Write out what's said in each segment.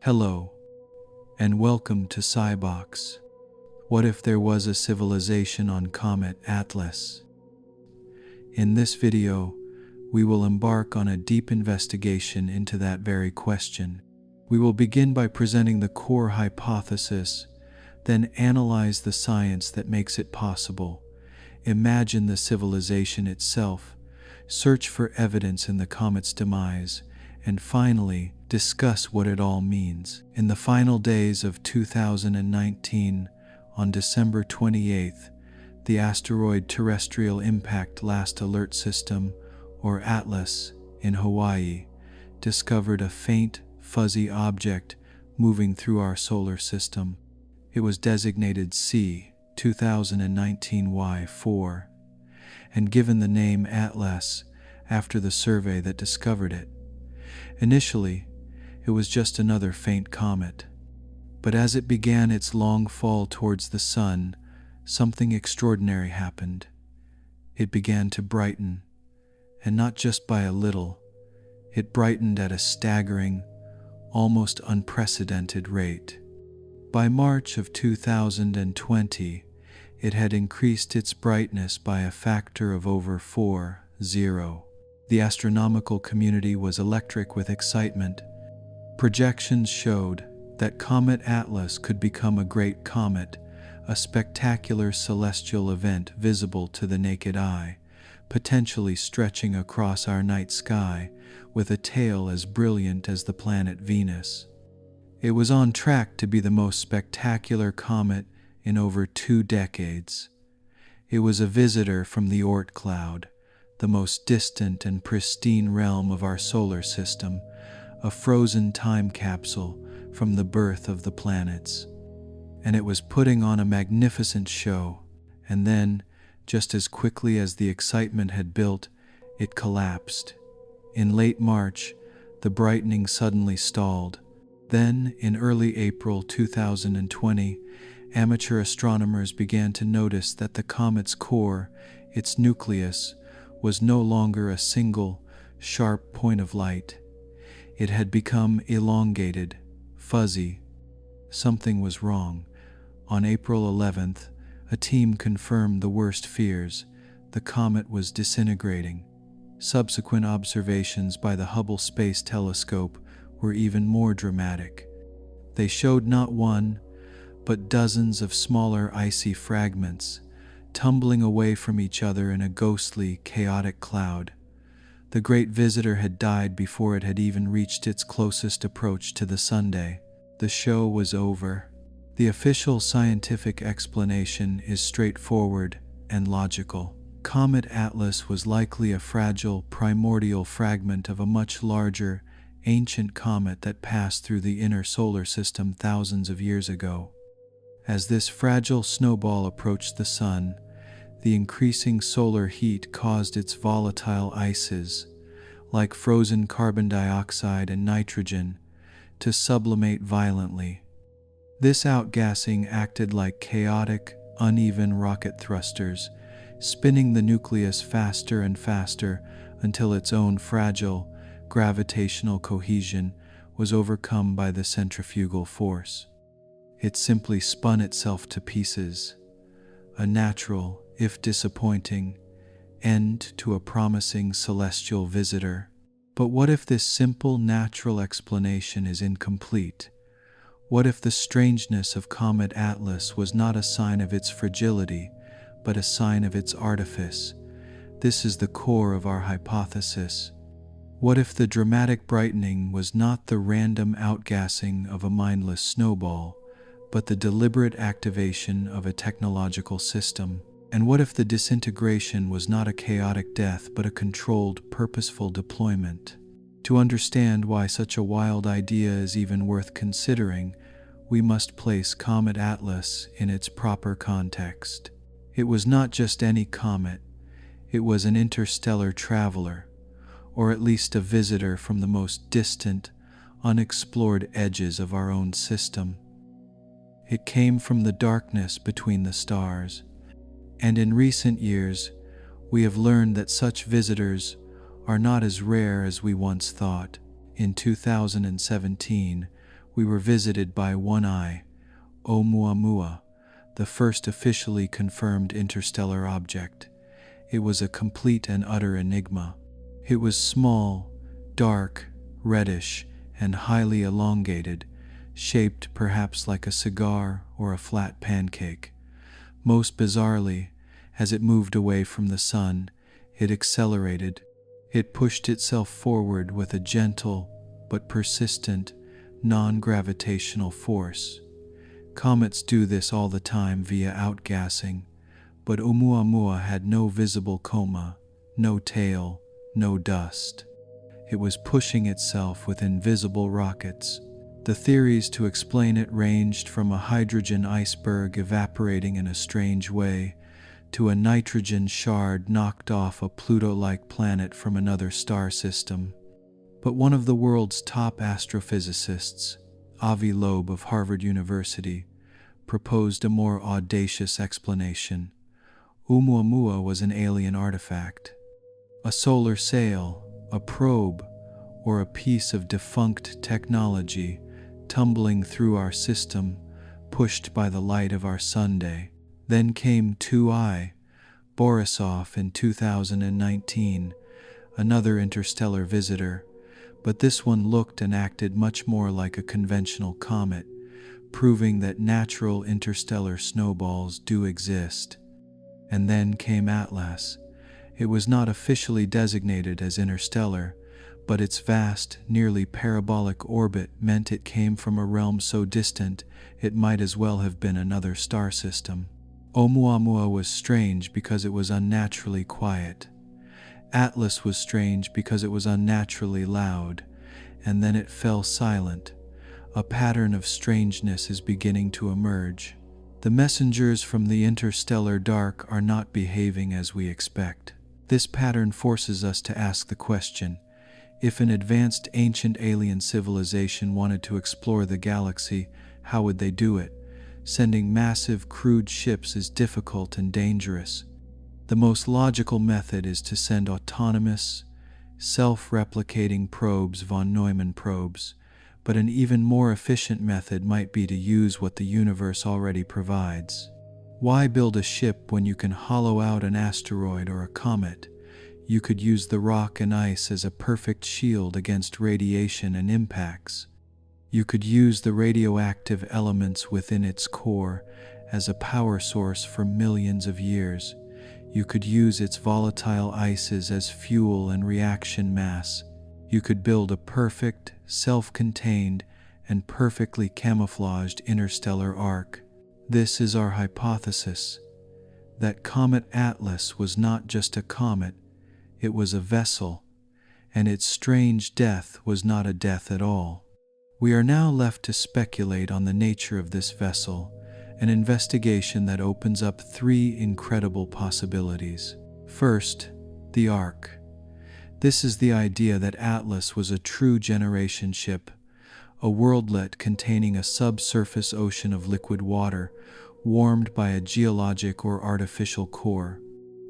Hello, and welcome to PsyBox. What if there was a civilization on Comet Atlas? In this video, we will embark on a deep investigation into that very question. We will begin by presenting the core hypothesis, then analyze the science that makes it possible, imagine the civilization itself, search for evidence in the comet's demise, and finally, discuss what it all means. In the final days of 2019, on December 28th, the Asteroid Terrestrial Impact Last Alert System, or ATLAS, in Hawaii, discovered a faint, fuzzy object moving through our solar system. It was designated C 2019Y4 and given the name Atlas after the survey that discovered it. Initially, it was just another faint comet. But as it began its long fall towards the sun, something extraordinary happened. It began to brighten, and not just by a little. It brightened at a staggering, almost unprecedented rate. By March of 2020, it had increased its brightness by a factor of over 40. The astronomical community was electric with excitement. Projections showed that Comet Atlas could become a great comet, a spectacular celestial event visible to the naked eye, potentially stretching across our night sky with a tail as brilliant as the planet Venus. It was on track to be the most spectacular comet in over 2 decades. It was a visitor from the Oort cloud, the most distant and pristine realm of our solar system, a frozen time capsule from the birth of the planets. And it was putting on a magnificent show, and then, just as quickly as the excitement had built, it collapsed. In late March, the brightening suddenly stalled. Then, in early April 2020, amateur astronomers began to notice that the comet's core, its nucleus, was no longer a single, sharp point of light. It had become elongated, fuzzy. Something was wrong. On April 11th, a team confirmed the worst fears. The comet was disintegrating. Subsequent observations by the Hubble Space Telescope were even more dramatic. They showed not one, but dozens of smaller icy fragments, tumbling away from each other in a ghostly, chaotic cloud. The great visitor had died before it had even reached its closest approach to the Sunday. The show was over. The official scientific explanation is straightforward and logical. Comet Atlas was likely a fragile, primordial fragment of a much larger, ancient comet that passed through the inner solar system thousands of years ago. As this fragile snowball approached the sun, the increasing solar heat caused its volatile ices, like frozen carbon dioxide and nitrogen, to sublimate violently. This outgassing acted like chaotic, uneven rocket thrusters, spinning the nucleus faster and faster until its own fragile, gravitational cohesion was overcome by the centrifugal force. It simply spun itself to pieces, a natural, if disappointing, end to a promising celestial visitor. But what if this simple natural explanation is incomplete? What if the strangeness of Comet Atlas was not a sign of its fragility, but a sign of its artifice? This is the core of our hypothesis. What if the dramatic brightening was not the random outgassing of a mindless snowball, but the deliberate activation of a technological system? And what if the disintegration was not a chaotic death but a controlled, purposeful deployment? To understand why such a wild idea is even worth considering, we must place Comet Atlas in its proper context. It was not just any comet, it was an interstellar traveler, or at least a visitor from the most distant, unexplored edges of our own system. It came from the darkness between the stars. And in recent years, we have learned that such visitors are not as rare as we once thought. In 2017, we were visited by One Eye, Oumuamua, the first officially confirmed interstellar object. It was a complete and utter enigma. It was small, dark, reddish, and highly elongated, shaped perhaps like a cigar or a flat pancake. Most bizarrely, as it moved away from the sun, it accelerated. It pushed itself forward with a gentle but persistent, non-gravitational force. Comets do this all the time via outgassing, but Oumuamua had no visible coma, no tail, no dust. It was pushing itself with invisible rockets. The theories to explain it ranged from a hydrogen iceberg evaporating in a strange way to a nitrogen shard knocked off a Pluto-like planet from another star system. But one of the world's top astrophysicists, Avi Loeb of Harvard University, proposed a more audacious explanation. Oumuamua was an alien artifact. A solar sail, a probe, or a piece of defunct technology tumbling through our system, pushed by the light of our Sunday. Then came 2I, Borisov in 2019, another interstellar visitor, but this one looked and acted much more like a conventional comet, proving that natural interstellar snowballs do exist. And then came Atlas. It was not officially designated as interstellar, but its vast, nearly parabolic orbit meant it came from a realm so distant it might as well have been another star system. Oumuamua was strange because it was unnaturally quiet. Atlas was strange because it was unnaturally loud, and then it fell silent. A pattern of strangeness is beginning to emerge. The messengers from the interstellar dark are not behaving as we expect. This pattern forces us to ask the question: if an advanced ancient alien civilization wanted to explore the galaxy, how would they do it? Sending massive crewed ships is difficult and dangerous. The most logical method is to send autonomous, self-replicating probes, von Neumann probes, but an even more efficient method might be to use what the universe already provides. Why build a ship when you can hollow out an asteroid or a comet? You could use the rock and ice as a perfect shield against radiation and impacts. You could use the radioactive elements within its core as a power source for millions of years. You could use its volatile ices as fuel and reaction mass. You could build a perfect, self-contained, and perfectly camouflaged interstellar arc. This is our hypothesis: that Comet Atlas was not just a comet, it was a vessel, and its strange death was not a death at all. We are now left to speculate on the nature of this vessel, an investigation that opens up three incredible possibilities. First, the arc. This is the idea that Atlas was a true generation ship, a worldlet containing a subsurface ocean of liquid water, warmed by a geologic or artificial core.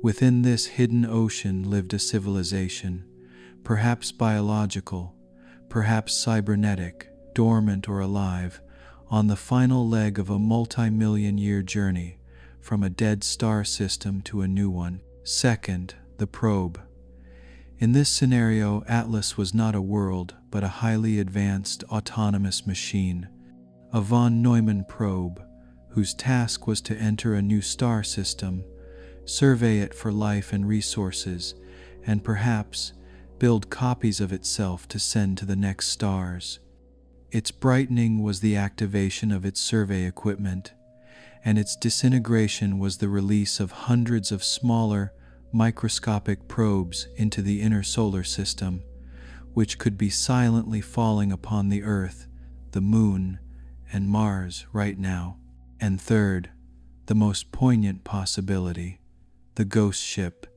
Within this hidden ocean lived a civilization, perhaps biological, perhaps cybernetic, dormant or alive, on the final leg of a multi-million-year journey from a dead star system to a new one. Second, the probe. In this scenario, Atlas was not a world, but a highly advanced autonomous machine, a von Neumann probe, whose task was to enter a new star system, survey it for life and resources, and perhaps build copies of itself to send to the next stars. Its brightening was the activation of its survey equipment, and its disintegration was the release of hundreds of smaller, microscopic probes into the inner solar system, which could be silently falling upon the Earth, the Moon, and Mars right now. And third, the most poignant possibility, the ghost ship.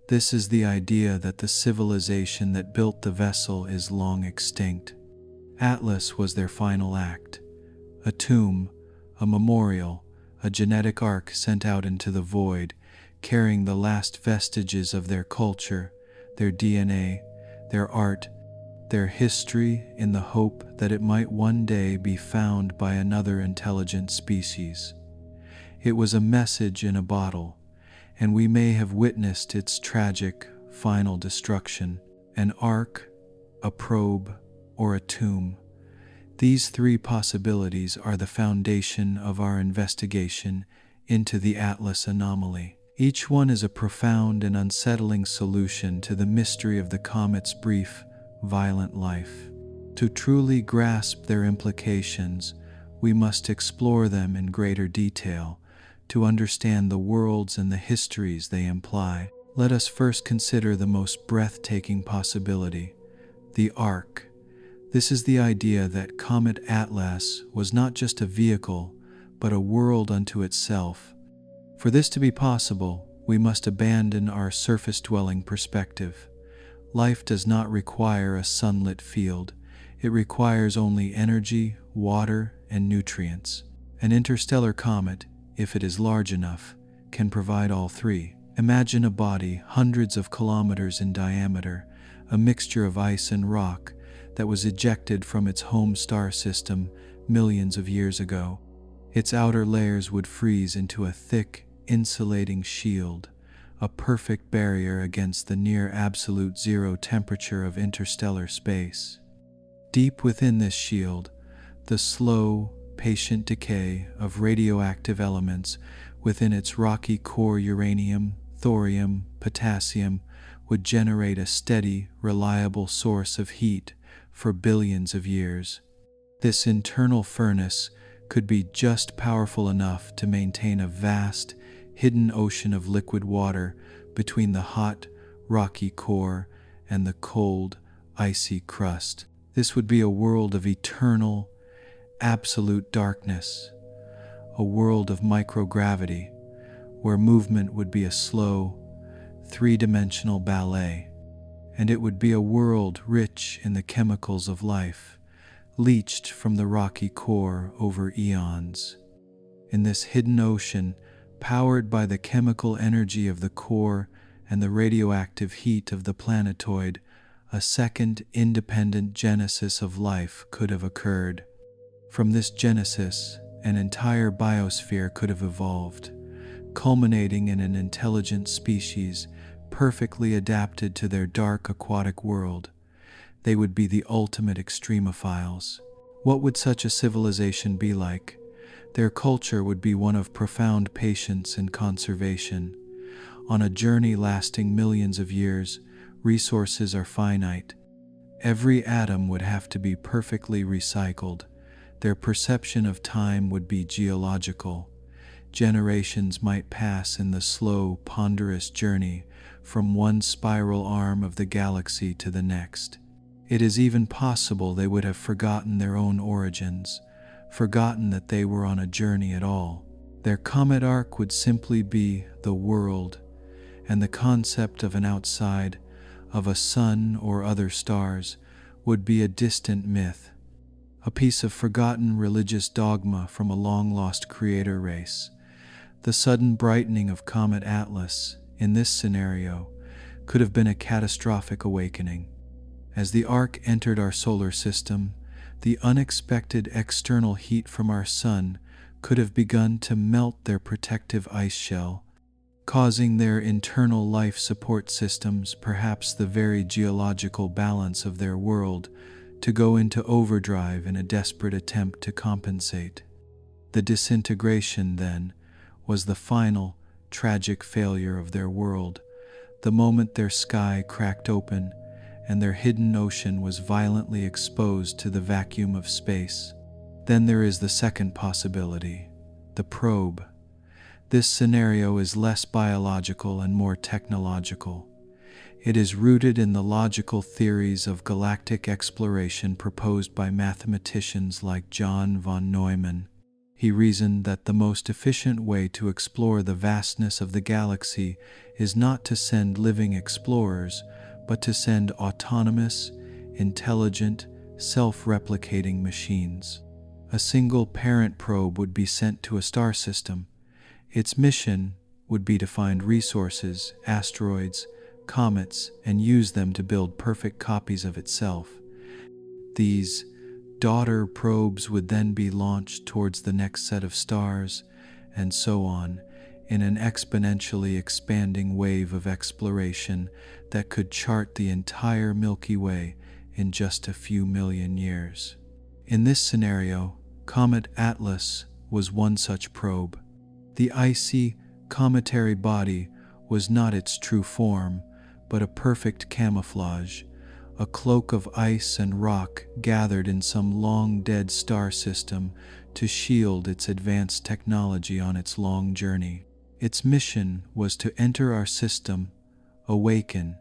This is the idea that the civilization that built the vessel is long extinct. Atlas was their final act, a tomb, a memorial, a genetic ark sent out into the void, carrying the last vestiges of their culture, their DNA, their art, their history in the hope that it might one day be found by another intelligent species. It was a message in a bottle, and we may have witnessed its tragic, final destruction. An ark, a probe, or a tomb. These three possibilities are the foundation of our investigation into the Atlas anomaly. Each one is a profound and unsettling solution to the mystery of the comet's brief, violent life. To truly grasp their implications, we must explore them in greater detail to understand the worlds and the histories they imply. Let us first consider the most breathtaking possibility, the ark. This is the idea that Comet Atlas was not just a vehicle, but a world unto itself. For this to be possible, we must abandon our surface-dwelling perspective. Life does not require a sunlit field. It requires only energy, water, and nutrients. An interstellar comet, if it is large enough, can provide all three. Imagine a body hundreds of kilometers in diameter, a mixture of ice and rock that was ejected from its home star system millions of years ago. Its outer layers would freeze into a thick, insulating shield, a perfect barrier against the near absolute zero temperature of interstellar space. Deep within this shield, the slow, patient decay of radioactive elements within its rocky core, uranium, thorium, potassium, would generate a steady, reliable source of heat for billions of years. This internal furnace could be just powerful enough to maintain a vast, hidden ocean of liquid water between the hot, rocky core and the cold, icy crust. This would be a world of eternal, absolute darkness, a world of microgravity, where movement would be a slow, three-dimensional ballet, and it would be a world rich in the chemicals of life, leached from the rocky core over eons. In this hidden ocean, powered by the chemical energy of the core and the radioactive heat of the planetoid, a second independent genesis of life could have occurred. From this genesis, an entire biosphere could have evolved, culminating in an intelligent species perfectly adapted to their dark aquatic world. They would be the ultimate extremophiles. What would such a civilization be like? Their culture would be one of profound patience and conservation. On a journey lasting millions of years, resources are finite. Every atom would have to be perfectly recycled. Their perception of time would be geological. Generations might pass in the slow, ponderous journey from one spiral arm of the galaxy to the next. It is even possible they would have forgotten their own origins, forgotten that they were on a journey at all. Their comet arc would simply be the world, and the concept of an outside, of a sun or other stars, would be a distant myth, a piece of forgotten religious dogma from a long-lost creator race. The sudden brightening of Comet Atlas, in this scenario, could have been a catastrophic awakening. As the arc entered our solar system, the unexpected external heat from our sun could have begun to melt their protective ice shell, causing their internal life support systems, perhaps the very geological balance of their world, to go into overdrive in a desperate attempt to compensate. The disintegration, then, was the final, tragic failure of their world, the moment their sky cracked open and their hidden ocean was violently exposed to the vacuum of space. Then there is the second possibility, the probe. This scenario is less biological and more technological. It is rooted in the logical theories of galactic exploration proposed by mathematicians like John von Neumann. He reasoned that the most efficient way to explore the vastness of the galaxy is not to send living explorers, but to send autonomous, intelligent, self-replicating machines. A single parent probe would be sent to a star system. Its mission would be to find resources, asteroids, comets, and use them to build perfect copies of itself. These daughter probes would then be launched towards the next set of stars, and so on, in an exponentially expanding wave of exploration that could chart the entire Milky Way in just a few million years. In this scenario, Comet Atlas was one such probe. The icy, cometary body was not its true form, but a perfect camouflage, a cloak of ice and rock gathered in some long-dead star system to shield its advanced technology on its long journey. Its mission was to enter our system, awaken,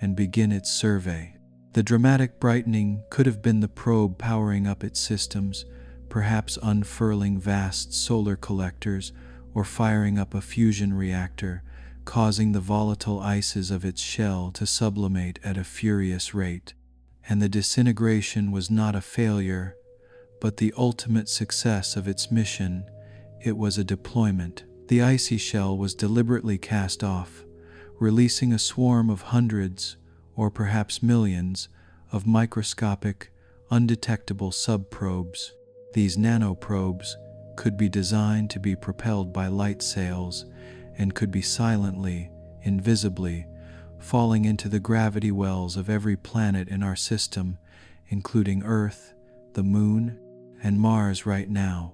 and begin its survey. The dramatic brightening could have been the probe powering up its systems, perhaps unfurling vast solar collectors or firing up a fusion reactor, causing the volatile ices of its shell to sublimate at a furious rate. And the disintegration was not a failure, but the ultimate success of its mission. It was a deployment. The icy shell was deliberately cast off, releasing a swarm of hundreds, or perhaps millions, of microscopic, undetectable subprobes. These nanoprobes could be designed to be propelled by light sails and could be silently, invisibly, falling into the gravity wells of every planet in our system, including Earth, the Moon, and Mars right now.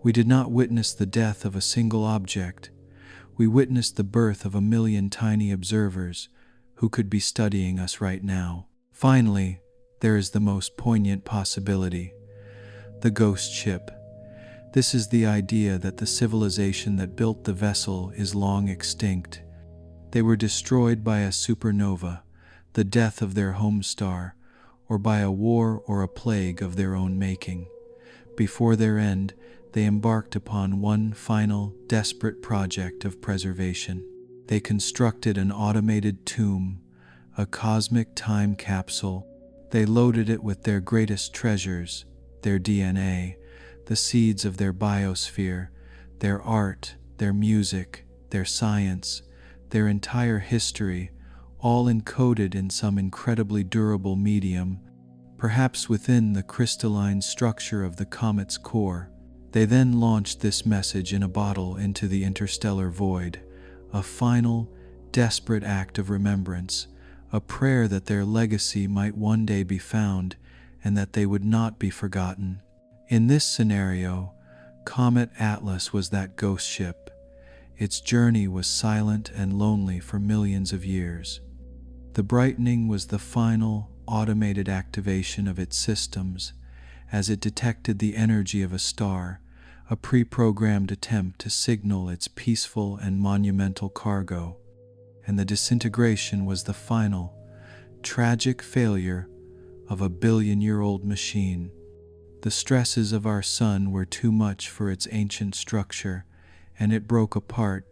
We did not witness the death of a single object. We witnessed the birth of a million tiny observers who could be studying us right now. Finally, there is the most poignant possibility: the ghost ship. This is the idea that the civilization that built the vessel is long extinct. They were destroyed by a supernova, the death of their home star, or by a war or a plague of their own making. Before their end, they embarked upon one final, desperate project of preservation. They constructed an automated tomb, a cosmic time capsule. They loaded it with their greatest treasures, their DNA, the seeds of their biosphere, their art, their music, their science, their entire history, all encoded in some incredibly durable medium, perhaps within the crystalline structure of the comet's core. They then launched this message in a bottle into the interstellar void, a final, desperate act of remembrance, a prayer that their legacy might one day be found and that they would not be forgotten. In this scenario, Comet Atlas was that ghost ship. Its journey was silent and lonely for millions of years. The brightening was the final, automated activation of its systems, as it detected the energy of a star, a pre-programmed attempt to signal its peaceful and monumental cargo. And the disintegration was the final, tragic failure of a billion-year-old machine. The stresses of our sun were too much for its ancient structure, and it broke apart,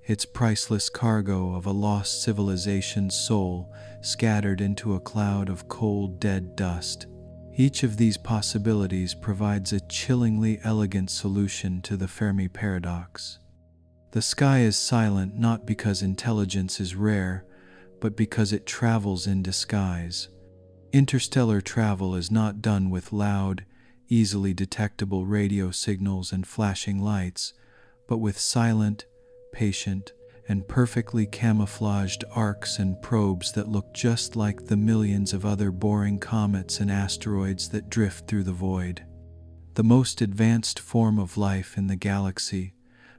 its priceless cargo of a lost civilization's soul scattered into a cloud of cold, dead dust. Each of these possibilities provides a chillingly elegant solution to the Fermi paradox. The sky is silent not because intelligence is rare, but because it travels in disguise. Interstellar travel is not done with loud, easily detectable radio signals and flashing lights, but with silent, patient, and perfectly camouflaged arcs and probes that look just like the millions of other boring comets and asteroids that drift through the void. The most advanced form of life in the galaxy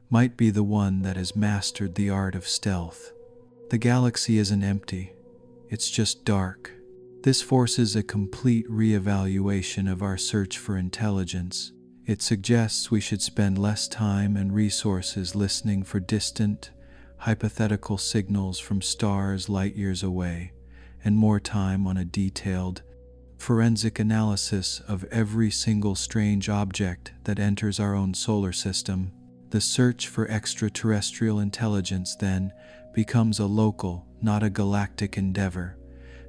might be the one that has mastered the art of stealth. The galaxy isn't empty, it's just dark. This forces a complete reevaluation of our search for intelligence. It suggests we should spend less time and resources listening for distant, hypothetical signals from stars light years away, and more time on a detailed, forensic analysis of every single strange object that enters our own solar system. The search for extraterrestrial intelligence, then, becomes a local, not a galactic endeavor.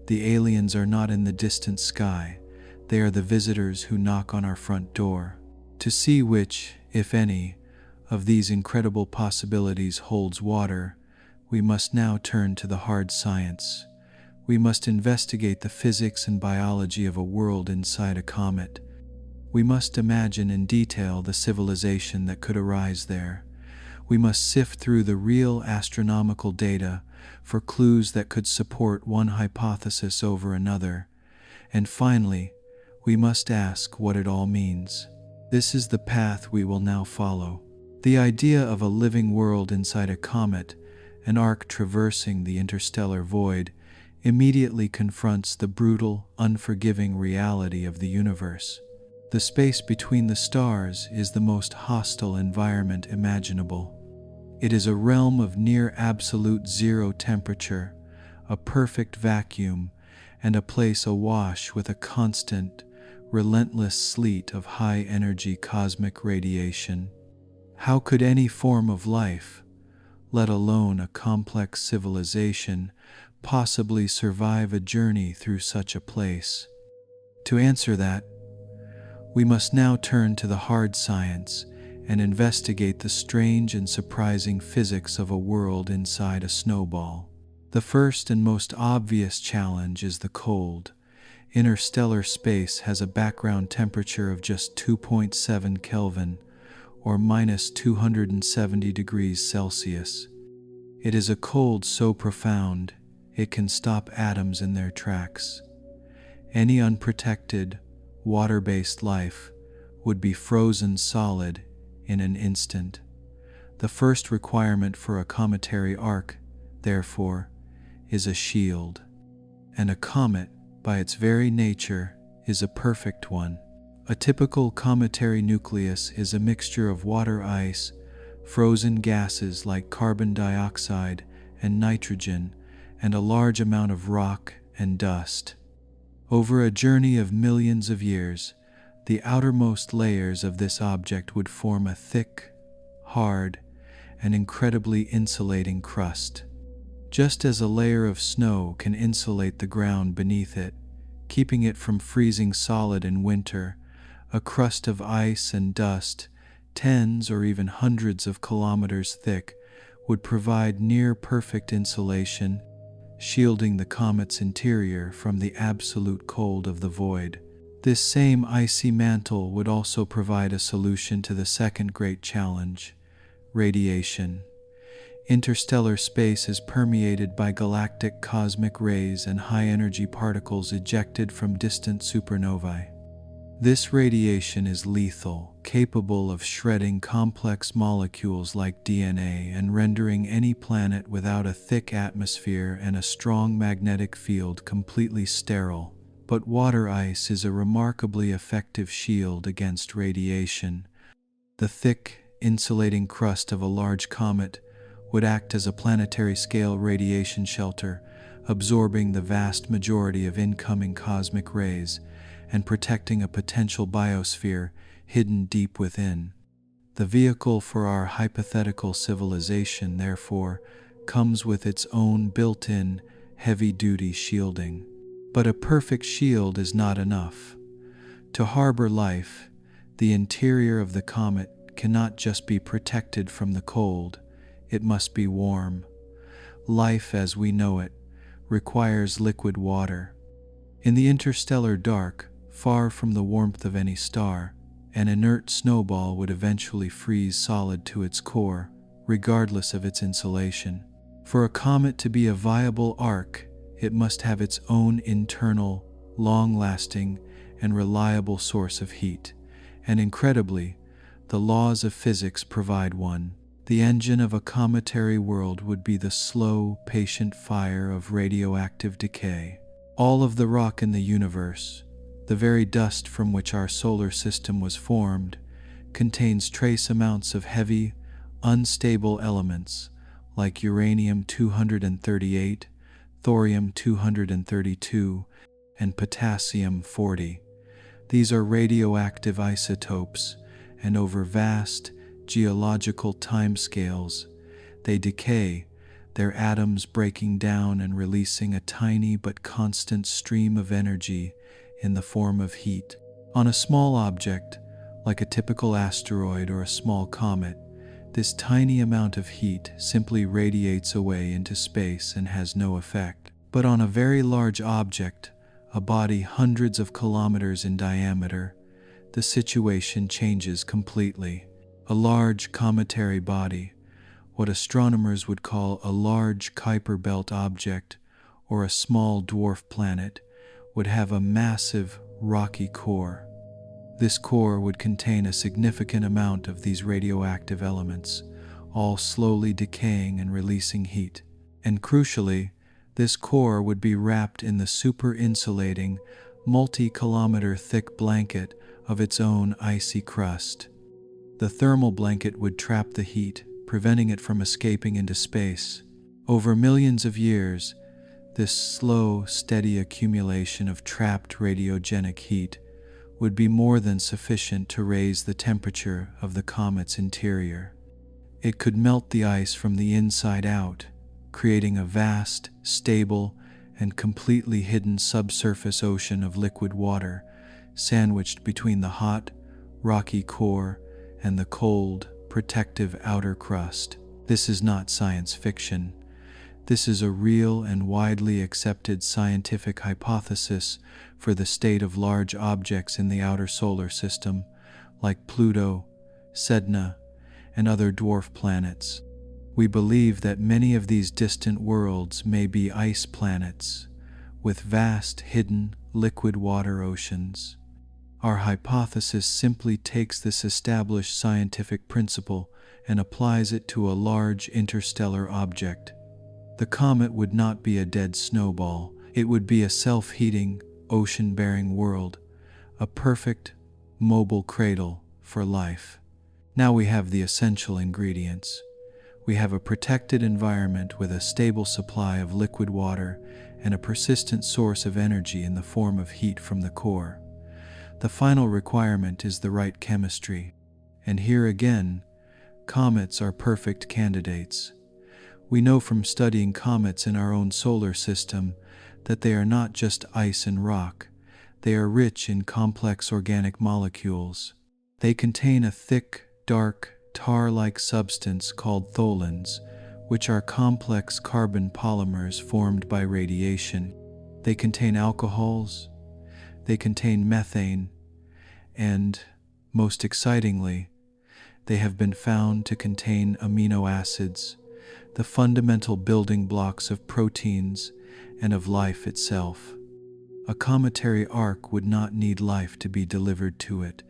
The aliens are not in the distant sky, they are the visitors who knock on our front door. To see which, if any, of these incredible possibilities holds water, we must now turn to the hard science. we must investigate the physics and biology of a world inside a comet. We must imagine in detail the civilization that could arise there. We must sift through the real astronomical data for clues that could support one hypothesis over another. And finally, we must ask what it all means. This is the path we will now follow. The idea of a living world inside a comet, an arc traversing the interstellar void, immediately confronts the brutal, unforgiving reality of the universe. The space between the stars is the most hostile environment imaginable. It is a realm of near absolute zero temperature, a perfect vacuum, and a place awash with a constant, relentless sleet of high-energy cosmic radiation. How could any form of life, let alone a complex civilization, possibly survive a journey through such a place? To answer that, we must now turn to the hard science and investigate the strange and surprising physics of a world inside a snowball. The first and most obvious challenge is the cold. Interstellar space has a background temperature of just 2.7 Kelvin, or minus 270 degrees Celsius. It is a cold so profound, it can stop atoms in their tracks. Any unprotected, water-based life would be frozen solid in an instant. The first requirement for a cometary arc, therefore, is a shield. And a comet, by its very nature, is a perfect one. A typical cometary nucleus is a mixture of water ice, frozen gases like carbon dioxide and nitrogen, and a large amount of rock and dust. Over a journey of millions of years, the outermost layers of this object would form a thick, hard, and incredibly insulating crust. Just as a layer of snow can insulate the ground beneath it, keeping it from freezing solid in winter, a crust of ice and dust, tens or even hundreds of kilometers thick, would provide near-perfect insulation, shielding the comet's interior from the absolute cold of the void. This same icy mantle would also provide a solution to the second great challenge: radiation. Interstellar space is permeated by galactic cosmic rays and high-energy particles ejected from distant supernovae. This radiation is lethal, capable of shredding complex molecules like DNA and rendering any planet without a thick atmosphere and a strong magnetic field completely sterile. But water ice is a remarkably effective shield against radiation. The thick, insulating crust of a large comet would act as a planetary-scale radiation shelter, absorbing the vast majority of incoming cosmic rays and protecting a potential biosphere hidden deep within. The vehicle for our hypothetical civilization, therefore, comes with its own built-in, heavy-duty shielding. But a perfect shield is not enough. To harbor life, the interior of the comet cannot just be protected from the cold, it must be warm. Life as we know it requires liquid water. In the interstellar dark, far from the warmth of any star, an inert snowball would eventually freeze solid to its core, regardless of its insulation. For a comet to be a viable arc, it must have its own internal, long-lasting, and reliable source of heat. And incredibly, the laws of physics provide one. The engine of a cometary world would be the slow, patient fire of radioactive decay. All of the rock in the universe, the very dust from which our solar system was formed, contains trace amounts of heavy, unstable elements like uranium-238, thorium-232, and potassium-40. These are radioactive isotopes, and over vast geological timescales, they decay, their atoms breaking down and releasing a tiny but constant stream of energy in the form of heat. On a small object, like a typical asteroid or a small comet, this tiny amount of heat simply radiates away into space and has no effect. But on a very large object, a body hundreds of kilometers in diameter, the situation changes completely. A large cometary body, what astronomers would call a large Kuiper belt object or a small dwarf planet, would have a massive rocky core. This core would contain a significant amount of these radioactive elements, all slowly decaying and releasing heat. And crucially, this core would be wrapped in the super-insulating, multi-kilometer thick blanket of its own icy crust. The thermal blanket would trap the heat, preventing it from escaping into space. Over millions of years, this slow, steady accumulation of trapped radiogenic heat would be more than sufficient to raise the temperature of the comet's interior. It could melt the ice from the inside out, creating a vast, stable, and completely hidden subsurface ocean of liquid water, sandwiched between the hot, rocky core and the cold, protective outer crust. This is not science fiction. This is a real and widely accepted scientific hypothesis for the state of large objects in the outer solar system, like Pluto, Sedna, and other dwarf planets. We believe that many of these distant worlds may be ice planets, with vast, hidden, liquid water oceans. Our hypothesis simply takes this established scientific principle and applies it to a large interstellar object. The comet would not be a dead snowball. It would be a self-heating, ocean-bearing world, a perfect, mobile cradle for life. Now we have the essential ingredients. We have a protected environment with a stable supply of liquid water and a persistent source of energy in the form of heat from the core. The final requirement is the right chemistry. And here again, comets are perfect candidates. We know from studying comets in our own solar system that they are not just ice and rock. They are rich in complex organic molecules. They contain a thick, dark, tar-like substance called tholins, which are complex carbon polymers formed by radiation. They contain alcohols, they contain methane, and, most excitingly, they have been found to contain amino acids, the fundamental building blocks of proteins and of life itself. A cometary arc would not need life to be delivered to it.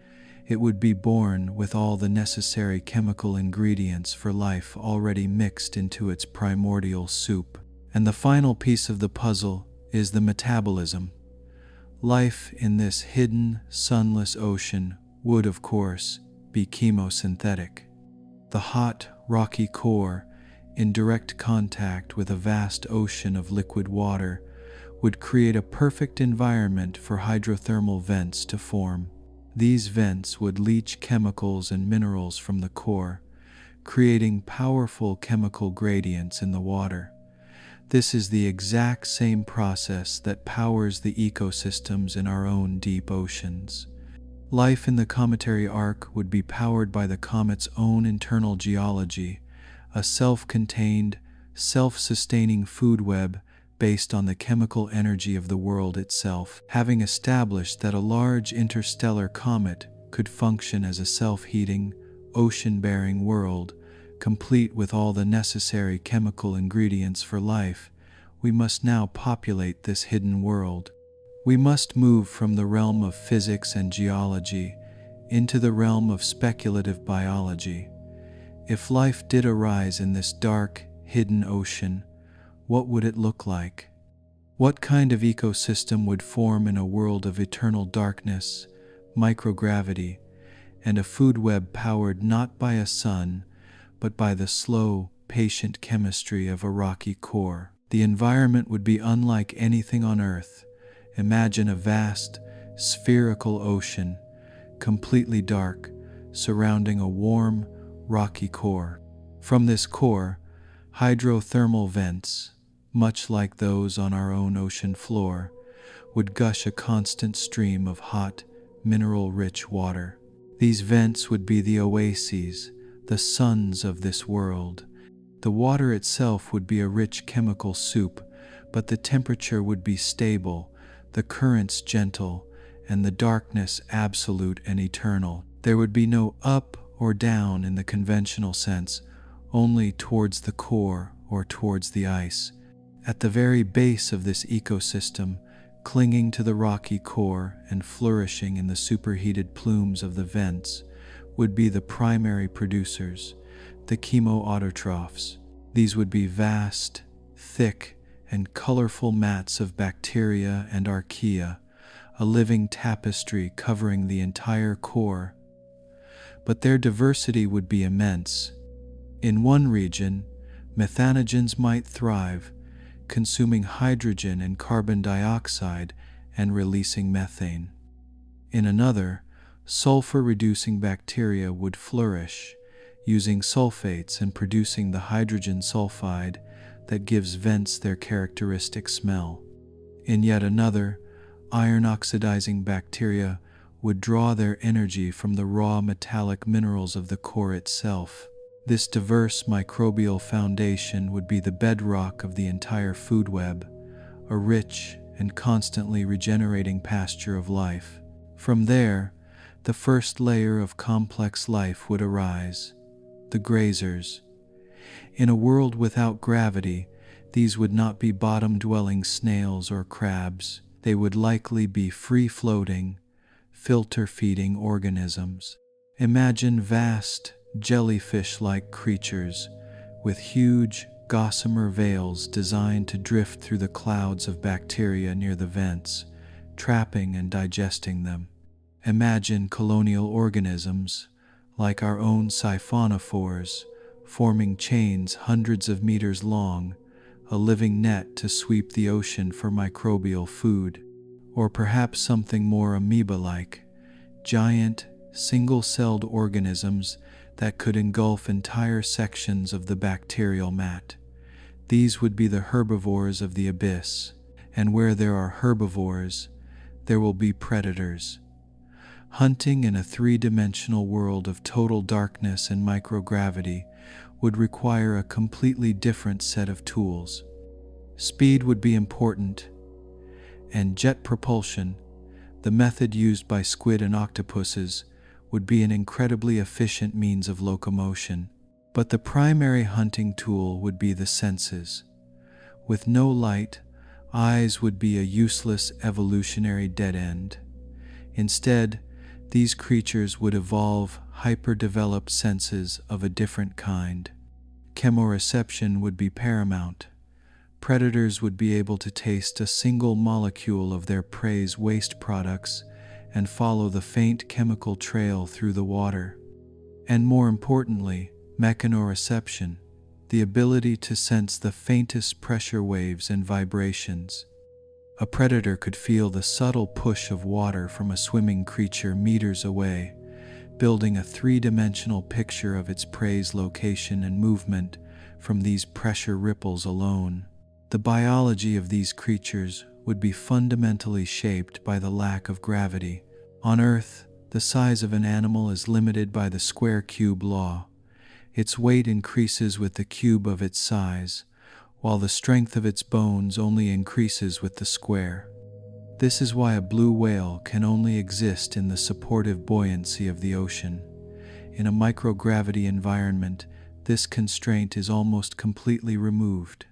It would be born with all the necessary chemical ingredients for life already mixed into its primordial soup. And the final piece of the puzzle is the metabolism. Life in this hidden, sunless ocean would, of course, be chemosynthetic. The hot, rocky core, in direct contact with a vast ocean of liquid water, would create a perfect environment for hydrothermal vents to form. These vents would leach chemicals and minerals from the core, creating powerful chemical gradients in the water. This is the exact same process that powers the ecosystems in our own deep oceans. Life in the cometary arc would be powered by the comet's own internal geology, a self-contained, self-sustaining food web based on the chemical energy of the world itself. Having established that a large interstellar comet could function as a self-heating, ocean-bearing world, complete with all the necessary chemical ingredients for life, we must now populate this hidden world. We must move from the realm of physics and geology into the realm of speculative biology. If life did arise in this dark, hidden ocean, what would it look like? What kind of ecosystem would form in a world of eternal darkness, microgravity, and a food web powered not by a sun, but by the slow, patient chemistry of a rocky core? The environment would be unlike anything on Earth. Imagine a vast, spherical ocean, completely dark, surrounding a warm, rocky core. From this core, hydrothermal vents, much like those on our own ocean floor, would gush a constant stream of hot, mineral-rich water. These vents would be the oases, the suns of this world. The water itself would be a rich chemical soup, but the temperature would be stable, the currents gentle, and the darkness absolute and eternal. There would be no up or down in the conventional sense, only towards the core or towards the ice. At the very base of this ecosystem, clinging to the rocky core and flourishing in the superheated plumes of the vents, would be the primary producers, the chemoautotrophs. These would be vast, thick, and colorful mats of bacteria and archaea, a living tapestry covering the entire core. But their diversity would be immense. In one region, methanogens might thrive, consuming hydrogen and carbon dioxide and releasing methane. In another, sulfur-reducing bacteria would flourish, using sulfates and producing the hydrogen sulfide that gives vents their characteristic smell. In yet another, iron-oxidizing bacteria would draw their energy from the raw metallic minerals of the core itself. This diverse microbial foundation would be the bedrock of the entire food web, a rich and constantly regenerating pasture of life. From there, the first layer of complex life would arise, the grazers. In a world without gravity, these would not be bottom-dwelling snails or crabs. They would likely be free-floating, filter-feeding organisms. Imagine vast, jellyfish-like creatures with huge, gossamer veils designed to drift through the clouds of bacteria near the vents, trapping and digesting them. Imagine colonial organisms, like our own siphonophores, forming chains hundreds of meters long, a living net to sweep the ocean for microbial food. Or perhaps something more amoeba-like, giant, single-celled organisms that could engulf entire sections of the bacterial mat. These would be the herbivores of the abyss, and where there are herbivores, there will be predators. Hunting in a three-dimensional world of total darkness and microgravity would require a completely different set of tools. Speed would be important, and jet propulsion, the method used by squid and octopuses, would be an incredibly efficient means of locomotion. But the primary hunting tool would be the senses. With no light, eyes would be a useless evolutionary dead end. Instead, these creatures would evolve hyper-developed senses of a different kind. Chemoreception would be paramount. Predators would be able to taste a single molecule of their prey's waste products and follow the faint chemical trail through the water. And more importantly, mechanoreception, the ability to sense the faintest pressure waves and vibrations. A predator could feel the subtle push of water from a swimming creature meters away, building a three-dimensional picture of its prey's location and movement from these pressure ripples alone. The biology of these creatures would be fundamentally shaped by the lack of gravity. On Earth, the size of an animal is limited by the square cube law. Its weight increases with the cube of its size, while the strength of its bones only increases with the square. This is why a blue whale can only exist in the supportive buoyancy of the ocean. In a microgravity environment, this constraint is almost completely removed.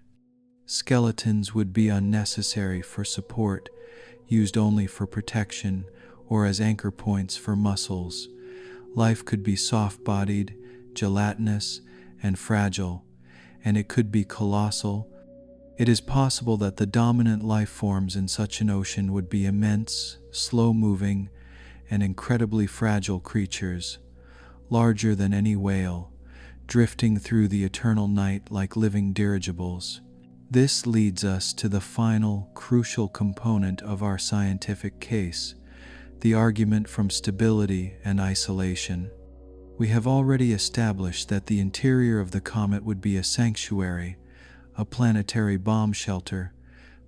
Skeletons would be unnecessary for support, used only for protection or as anchor points for muscles. Life could be soft-bodied, gelatinous, and fragile, and it could be colossal. It is possible that the dominant life forms in such an ocean would be immense, slow-moving, and incredibly fragile creatures, larger than any whale, drifting through the eternal night like living dirigibles. This leads us to the final, crucial component of our scientific case, the argument from stability and isolation. We have already established that the interior of the comet would be a sanctuary, a planetary bomb shelter,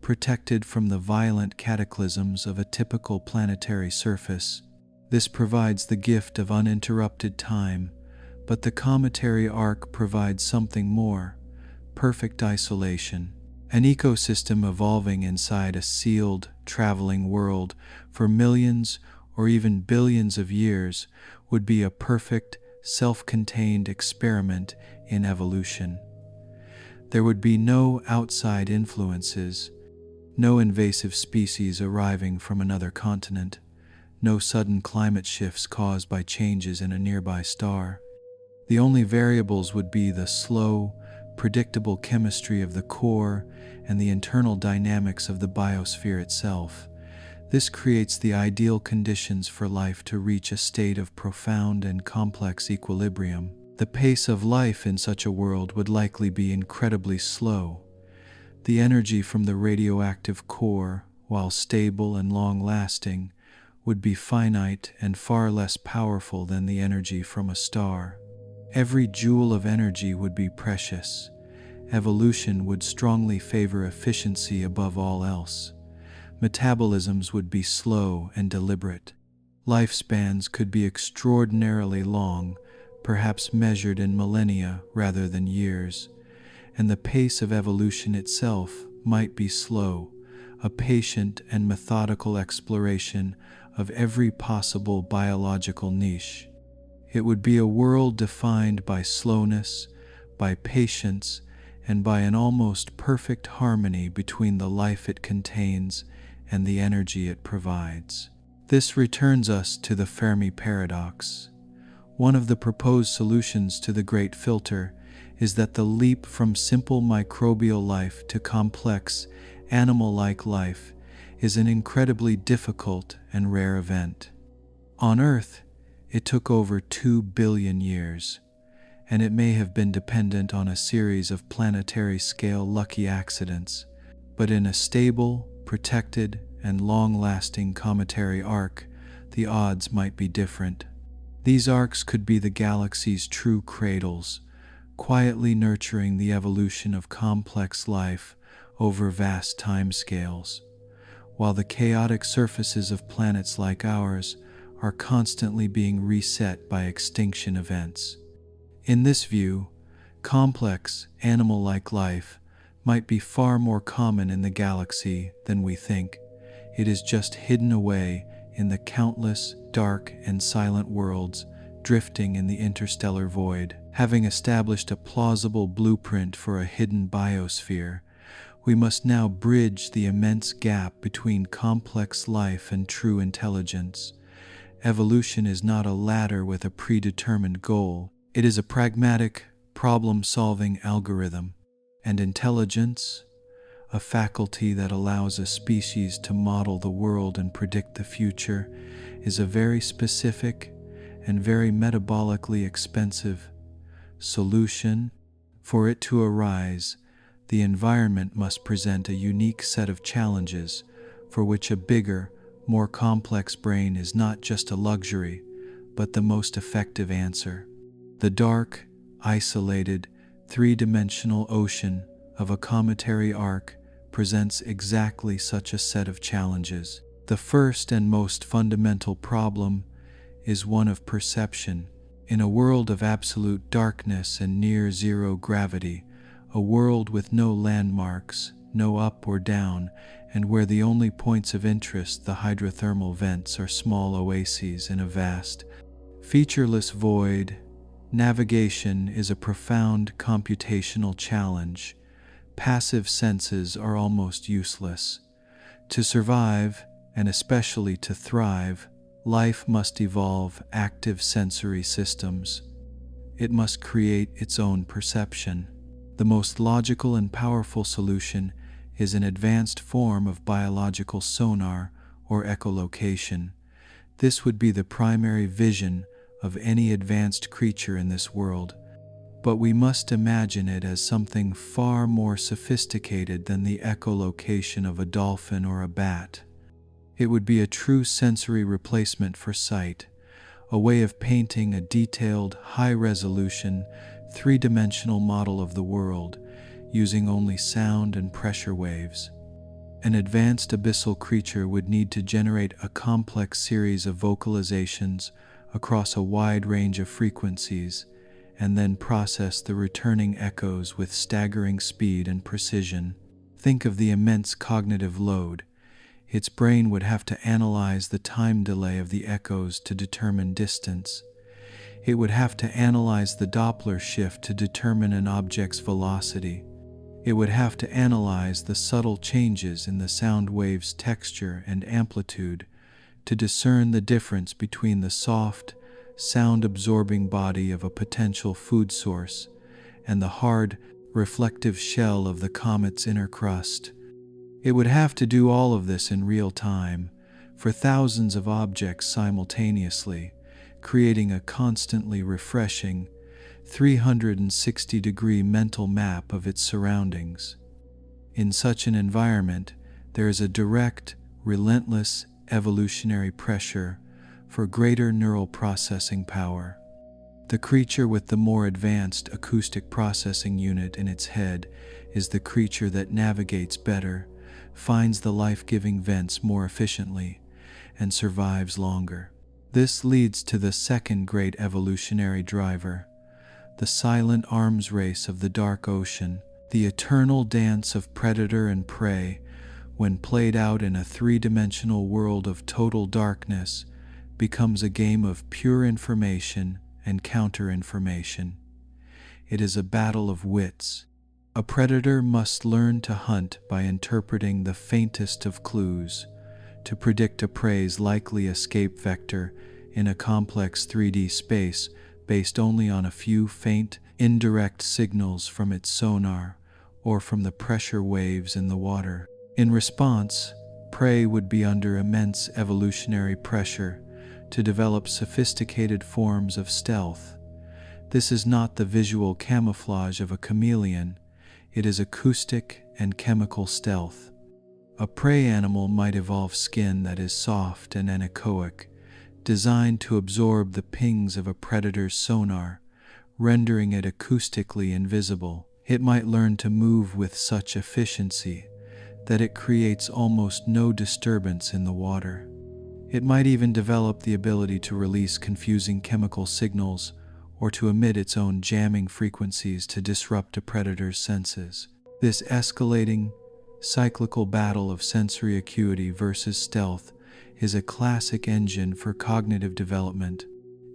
protected from the violent cataclysms of a typical planetary surface. This provides the gift of uninterrupted time, but the cometary arc provides something more: perfect isolation. An ecosystem evolving inside a sealed, traveling world for millions or even billions of years would be a perfect, self-contained experiment in evolution. There would be no outside influences, no invasive species arriving from another continent, no sudden climate shifts caused by changes in a nearby star. The only variables would be the slow, predictable chemistry of the core and the internal dynamics of the biosphere itself. This creates the ideal conditions for life to reach a state of profound and complex equilibrium. The pace of life in such a world would likely be incredibly slow. The energy from the radioactive core, while stable and long-lasting, would be finite and far less powerful than the energy from a star. Every joule of energy would be precious. Evolution would strongly favor efficiency above all else. Metabolisms would be slow and deliberate. Lifespans could be extraordinarily long, perhaps measured in millennia rather than years, and the pace of evolution itself might be slow, a patient and methodical exploration of every possible biological niche. It would be a world defined by slowness, by patience, and by an almost perfect harmony between the life it contains and the energy it provides. This returns us to the Fermi paradox. One of the proposed solutions to the Great Filter is that the leap from simple microbial life to complex, animal-like life is an incredibly difficult and rare event. On Earth, it took over 2 billion years, and it may have been dependent on a series of planetary-scale lucky accidents, but in a stable, protected, and long-lasting cometary arc, the odds might be different. These arcs could be the galaxy's true cradles, quietly nurturing the evolution of complex life over vast timescales, while the chaotic surfaces of planets like ours are constantly being reset by extinction events. In this view, complex, animal-like life might be far more common in the galaxy than we think. It is just hidden away in the countless, dark, and silent worlds drifting in the interstellar void. Having established a plausible blueprint for a hidden biosphere, we must now bridge the immense gap between complex life and true intelligence. Evolution is not a ladder with a predetermined goal. It is a pragmatic, problem-solving algorithm. And intelligence, a faculty that allows a species to model the world and predict the future, is a very specific and very metabolically expensive solution. For it to arise, the environment must present a unique set of challenges for which a bigger, more complex brain is not just a luxury, but the most effective answer. The dark, isolated, three-dimensional ocean of a cometary arc presents exactly such a set of challenges. The first and most fundamental problem is one of perception. In a world of absolute darkness and near-zero gravity, a world with no landmarks, no up or down, and where the only points of interest, the hydrothermal vents, are small oases in a vast, featureless void, navigation is a profound computational challenge. Passive senses are almost useless. To survive, and especially to thrive, life must evolve active sensory systems. It must create its own perception. The most logical and powerful solution is an advanced form of biological sonar or echolocation. This would be the primary vision of any advanced creature in this world, but we must imagine it as something far more sophisticated than the echolocation of a dolphin or a bat. It would be a true sensory replacement for sight, a way of painting a detailed, high-resolution, three-dimensional model of the world using only sound and pressure waves. An advanced abyssal creature would need to generate a complex series of vocalizations across a wide range of frequencies and then process the returning echoes with staggering speed and precision. Think of the immense cognitive load. Its brain would have to analyze the time delay of the echoes to determine distance. It would have to analyze the Doppler shift to determine an object's velocity. It would have to analyze the subtle changes in the sound wave's texture and amplitude to discern the difference between the soft, sound-absorbing body of a potential food source and the hard, reflective shell of the comet's inner crust. It would have to do all of this in real time, for thousands of objects simultaneously, creating a constantly refreshing, 360-degree mental map of its surroundings. In such an environment, there is a direct, relentless evolutionary pressure for greater neural processing power. The creature with the more advanced acoustic processing unit in its head is the creature that navigates better, finds the life-giving vents more efficiently, and survives longer. This leads to the second great evolutionary driver, the silent arms race of the dark ocean, the eternal dance of predator and prey, when played out in a three-dimensional world of total darkness, becomes a game of pure information and counter-information. It is a battle of wits. A predator must learn to hunt by interpreting the faintest of clues, to predict a prey's likely escape vector in a complex 3D space based only on a few faint, indirect signals from its sonar or from the pressure waves in the water. In response, prey would be under immense evolutionary pressure to develop sophisticated forms of stealth. This is not the visual camouflage of a chameleon, it is acoustic and chemical stealth. A prey animal might evolve skin that is soft and anechoic, designed to absorb the pings of a predator's sonar, rendering it acoustically invisible. It might learn to move with such efficiency that it creates almost no disturbance in the water. It might even develop the ability to release confusing chemical signals or to emit its own jamming frequencies to disrupt a predator's senses. This escalating, cyclical battle of sensory acuity versus stealth is a classic engine for cognitive development.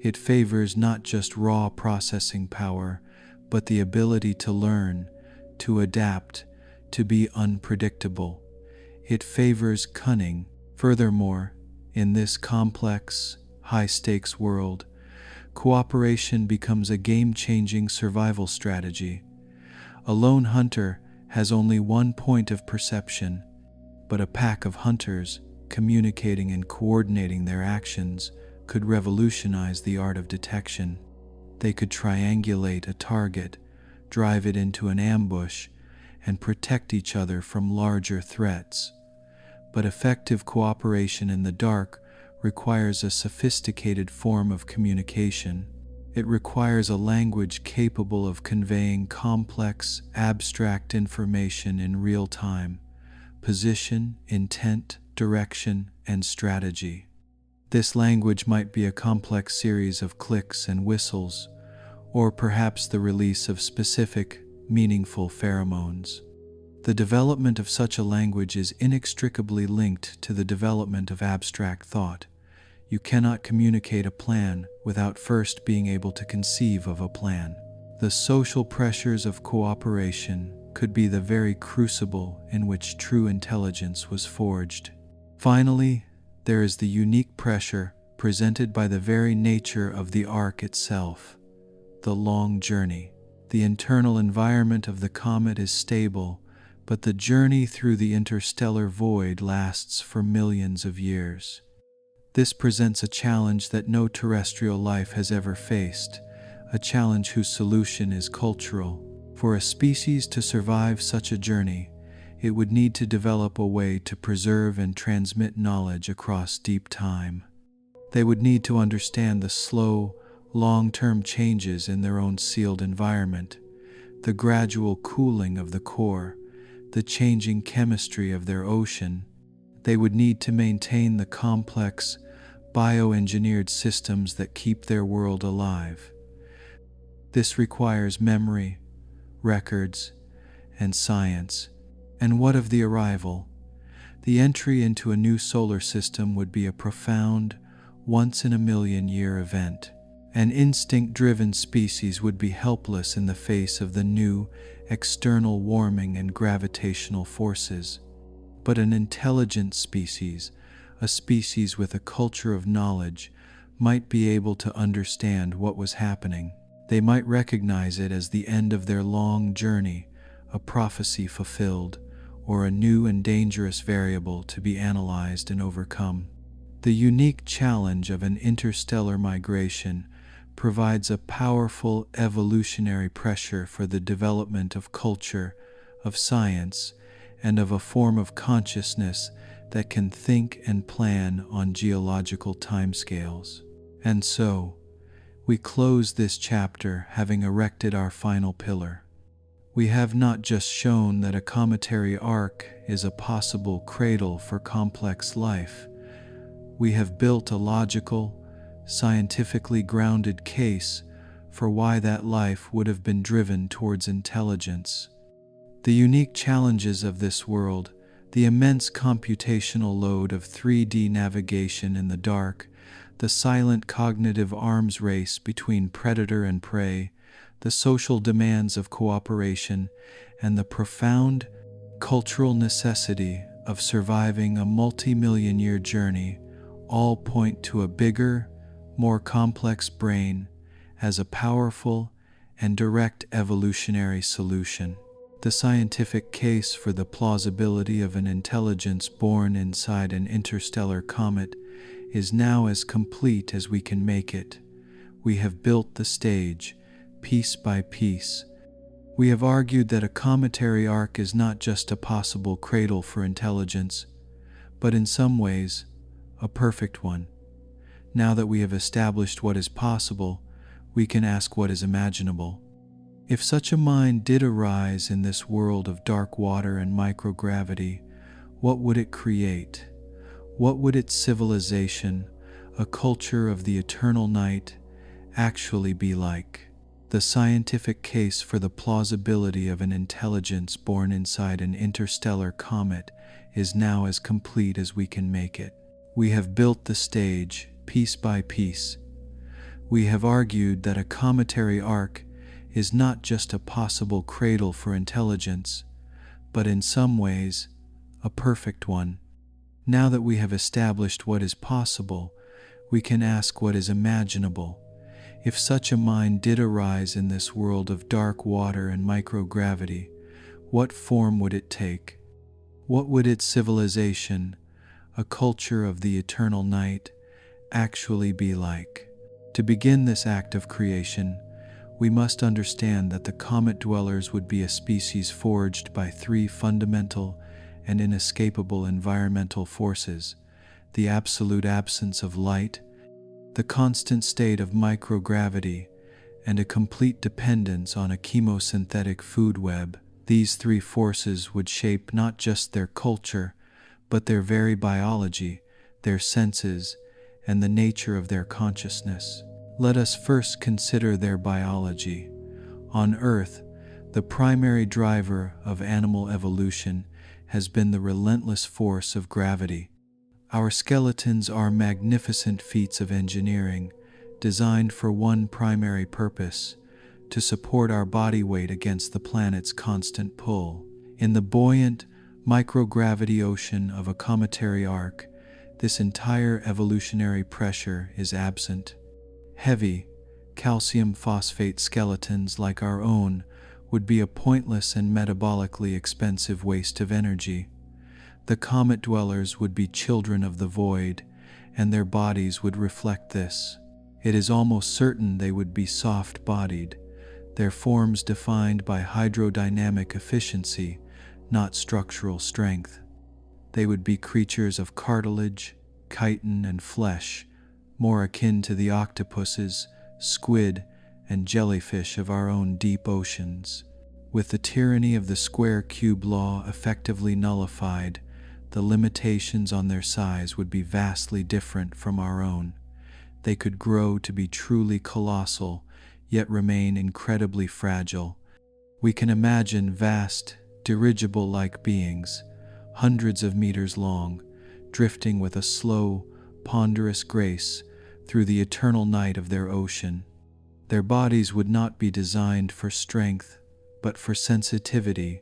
It favors not just raw processing power, but the ability to learn, to adapt, to be unpredictable. It favors cunning. Furthermore, in this complex, high-stakes world, cooperation becomes a game-changing survival strategy. A lone hunter has only one point of perception, but a pack of hunters communicating and coordinating their actions could revolutionize the art of detection. They could triangulate a target, drive it into an ambush, and protect each other from larger threats. But effective cooperation in the dark requires a sophisticated form of communication. It requires a language capable of conveying complex, abstract information in real time: position, intent, direction, and strategy. This language might be a complex series of clicks and whistles, or perhaps the release of specific, meaningful pheromones. The development of such a language is inextricably linked to the development of abstract thought. You cannot communicate a plan without first being able to conceive of a plan. The social pressures of cooperation could be the very crucible in which true intelligence was forged. Finally, there is the unique pressure presented by the very nature of the arc itself, the long journey. The internal environment of the comet is stable, but the journey through the interstellar void lasts for millions of years. This presents a challenge that no terrestrial life has ever faced, a challenge whose solution is cultural. For a species to survive such a journey, it would need to develop a way to preserve and transmit knowledge across deep time. They would need to understand the slow, long-term changes in their own sealed environment, the gradual cooling of the core, the changing chemistry of their ocean. They would need to maintain the complex, bioengineered systems that keep their world alive. This requires memory, records, and science, And what of the arrival? The entry into a new solar system would be a profound, once-in-a-million-year event. An instinct-driven species would be helpless in the face of the new, external warming and gravitational forces. But an intelligent species, a species with a culture of knowledge, might be able to understand what was happening. They might recognize it as the end of their long journey, a prophecy fulfilled, or a new and dangerous variable to be analyzed and overcome. The unique challenge of an interstellar migration provides a powerful evolutionary pressure for the development of culture, of science, and of a form of consciousness that can think and plan on geological timescales. And so, we close this chapter having erected our final pillar. We have not just shown that a cometary arc is a possible cradle for complex life. We have built a logical, scientifically grounded case for why that life would have been driven towards intelligence. The unique challenges of this world, the immense computational load of 3D navigation in the dark, the silent cognitive arms race between predator and prey, the social demands of cooperation, and the profound cultural necessity of surviving a multi-million-year journey all point to a bigger, more complex brain as a powerful and direct evolutionary solution. The scientific case for the plausibility of an intelligence born inside an interstellar comet is now as complete as we can make it. We have built the stage, piece by piece. We have argued that a cometary arc is not just a possible cradle for intelligence, but in some ways, a perfect one. Now that we have established what is possible, we can ask what is imaginable. If such a mind did arise in this world of dark water and microgravity, what would it create? What would its civilization, a culture of the eternal night, actually be like? The scientific case for the plausibility of an intelligence born inside an interstellar comet is now as complete as we can make it. We have built the stage, piece by piece. We have argued that a cometary arc is not just a possible cradle for intelligence, but in some ways, a perfect one. Now that we have established what is possible, we can ask what is imaginable. If such a mind did arise in this world of dark water and microgravity, what form would it take? What would its civilization, a culture of the eternal night, actually be like? To begin this act of creation, we must understand that the comet dwellers would be a species forged by three fundamental and inescapable environmental forces: the absolute absence of light, the constant state of microgravity, and a complete dependence on a chemosynthetic food web. These three forces would shape not just their culture, but their very biology, their senses, and the nature of their consciousness. Let us first consider their biology. On Earth, the primary driver of animal evolution has been the relentless force of gravity. Our skeletons are magnificent feats of engineering, designed for one primary purpose: to support our body weight against the planet's constant pull. In the buoyant, microgravity ocean of a cometary arc, this entire evolutionary pressure is absent. Heavy, calcium phosphate skeletons like our own would be a pointless and metabolically expensive waste of energy. The comet dwellers would be children of the void, and their bodies would reflect this. It is almost certain they would be soft-bodied, their forms defined by hydrodynamic efficiency, not structural strength. They would be creatures of cartilage, chitin, and flesh, more akin to the octopuses, squid, and jellyfish of our own deep oceans. With the tyranny of the square cube law effectively nullified, the limitations on their size would be vastly different from our own. They could grow to be truly colossal, yet remain incredibly fragile. We can imagine vast, dirigible-like beings, hundreds of meters long, drifting with a slow, ponderous grace through the eternal night of their ocean. Their bodies would not be designed for strength, but for sensitivity,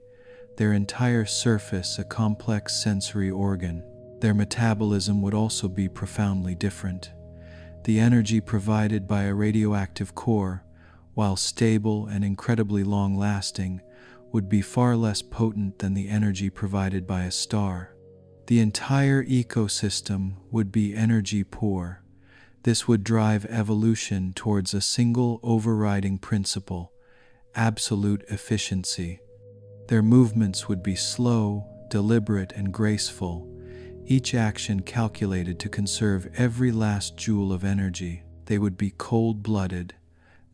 their entire surface a complex sensory organ. Their metabolism would also be profoundly different. The energy provided by a radioactive core, while stable and incredibly long-lasting, would be far less potent than the energy provided by a star. The entire ecosystem would be energy poor. This would drive evolution towards a single overriding principle: absolute efficiency. Their movements would be slow, deliberate, and graceful, each action calculated to conserve every last joule of energy. They would be cold-blooded,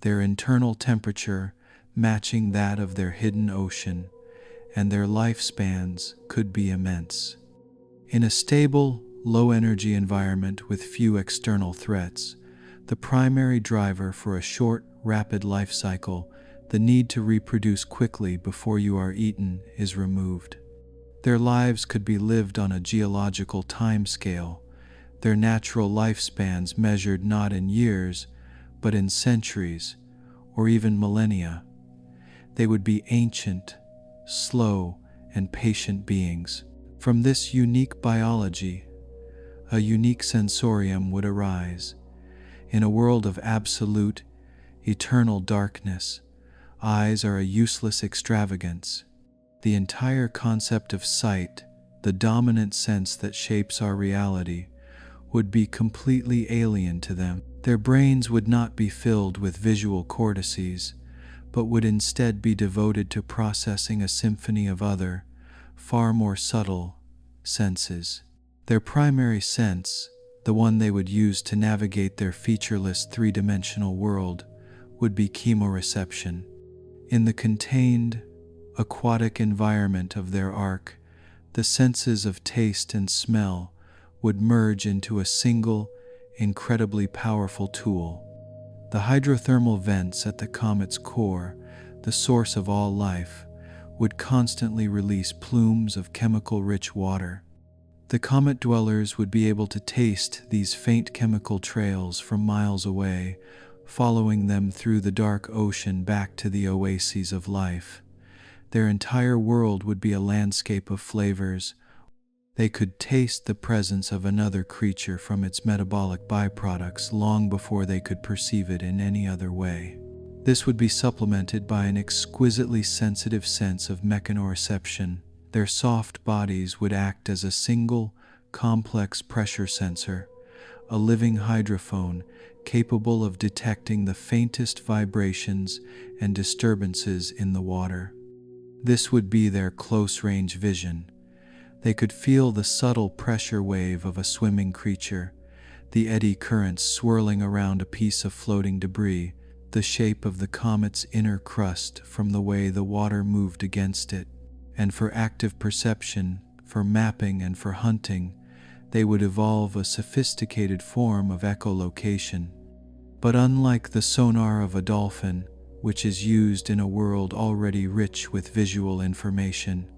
their internal temperature matching that of their hidden ocean, and their lifespans could be immense. In a stable, low-energy environment with few external threats, the primary driver for a short, rapid life cycle, the need to reproduce quickly before you are eaten, is removed. Their lives could be lived on a geological timescale, their natural lifespans measured not in years, but in centuries, or even millennia. They would be ancient, slow, and patient beings. From this unique biology, a unique sensorium would arise. In a world of absolute, eternal darkness, eyes are a useless extravagance. The entire concept of sight, the dominant sense that shapes our reality, would be completely alien to them. Their brains would not be filled with visual cortices, but would instead be devoted to processing a symphony of other, far more subtle, senses. Their primary sense, the one they would use to navigate their featureless three-dimensional world, would be chemoreception. In the contained, aquatic environment of their ark, the senses of taste and smell would merge into a single, incredibly powerful tool. The hydrothermal vents at the comet's core, the source of all life, would constantly release plumes of chemical-rich water. The comet dwellers would be able to taste these faint chemical trails from miles away, following them through the dark ocean back to the oases of life. Their entire world would be a landscape of flavors. They could taste the presence of another creature from its metabolic byproducts long before they could perceive it in any other way. This would be supplemented by an exquisitely sensitive sense of mechanoreception. Their soft bodies would act as a single, complex pressure sensor, a living hydrophone capable of detecting the faintest vibrations and disturbances in the water. This would be their close-range vision. They could feel the subtle pressure wave of a swimming creature, the eddy currents swirling around a piece of floating debris, the shape of the comet's inner crust from the way the water moved against it. And for active perception, for mapping, and for hunting, they would evolve a sophisticated form of echolocation. But unlike the sonar of a dolphin, which is used in a world already rich with visual information,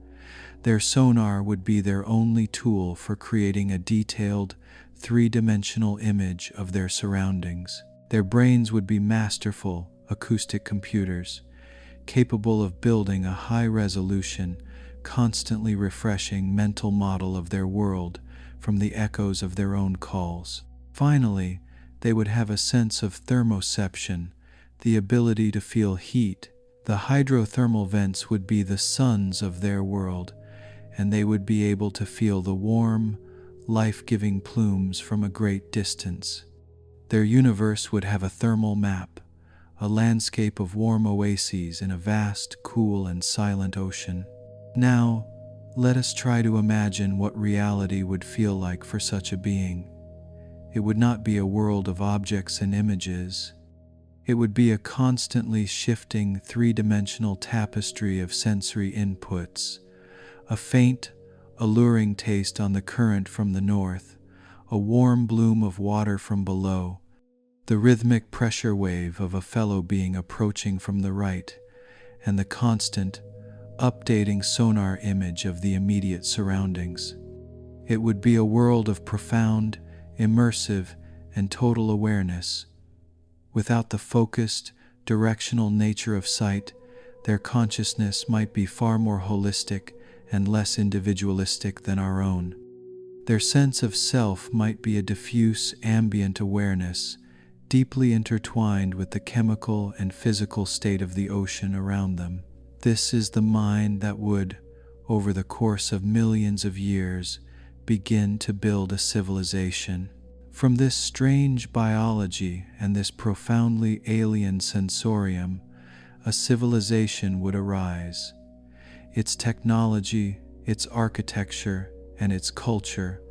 their sonar would be their only tool for creating a detailed, three-dimensional image of their surroundings. Their brains would be masterful acoustic computers, capable of building a high-resolution, constantly refreshing mental model of their world from the echoes of their own calls. Finally, they would have a sense of thermoception, the ability to feel heat. The hydrothermal vents would be the suns of their world, and they would be able to feel the warm, life-giving plumes from a great distance. Their universe would have a thermal map, a landscape of warm oases in a vast, cool, and silent ocean. Now, let us try to imagine what reality would feel like for such a being. It would not be a world of objects and images. It would be a constantly shifting three-dimensional tapestry of sensory inputs, a faint, alluring taste on the current from the north, a warm bloom of water from below, the rhythmic pressure wave of a fellow being approaching from the right, and the constant, updating sonar image of the immediate surroundings. It would be a world of profound, immersive, and total awareness. Without the focused, directional nature of sight, their consciousness might be far more holistic and less individualistic than our own. Their sense of self might be a diffuse, ambient awareness, deeply intertwined with the chemical and physical state of the ocean around them. This is the mind that would, over the course of millions of years, begin to build a civilization. From this strange biology and this profoundly alien sensorium, a civilization would arise. Its technology, its architecture, and its culture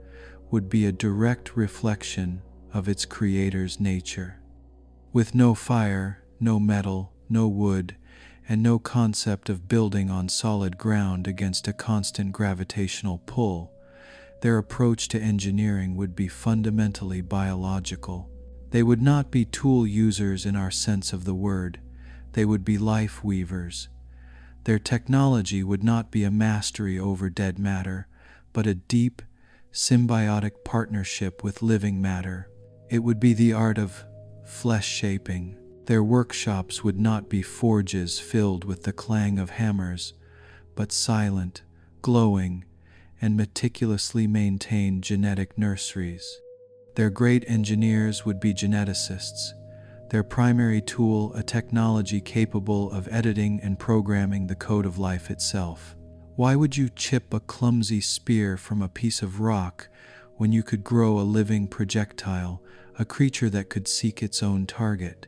would be a direct reflection of its creator's nature. With no fire, no metal, no wood, and no concept of building on solid ground against a constant gravitational pull, their approach to engineering would be fundamentally biological. They would not be tool users in our sense of the word. They would be life weavers. Their technology would not be a mastery over dead matter, but a deep, symbiotic partnership with living matter. It would be the art of flesh shaping. Their workshops would not be forges filled with the clang of hammers, but silent, glowing, and meticulously maintained genetic nurseries. Their great engineers would be geneticists, their primary tool a technology capable of editing and programming the code of life itself. Why would you chip a clumsy spear from a piece of rock when you could grow a living projectile, a creature that could seek its own target?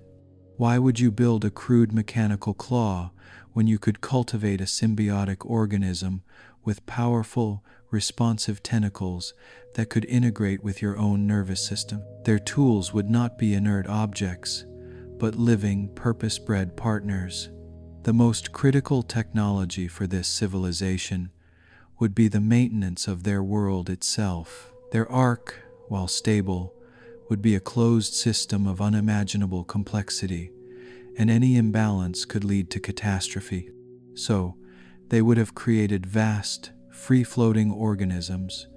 Why would you build a crude mechanical claw when you could cultivate a symbiotic organism with powerful, responsive tentacles that could integrate with your own nervous system? Their tools would not be inert objects, but living, purpose-bred partners. The most critical technology for this civilization would be the maintenance of their world itself. Their ark, while stable, would be a closed system of unimaginable complexity, and any imbalance could lead to catastrophe. So, they would have created vast, free-floating organisms,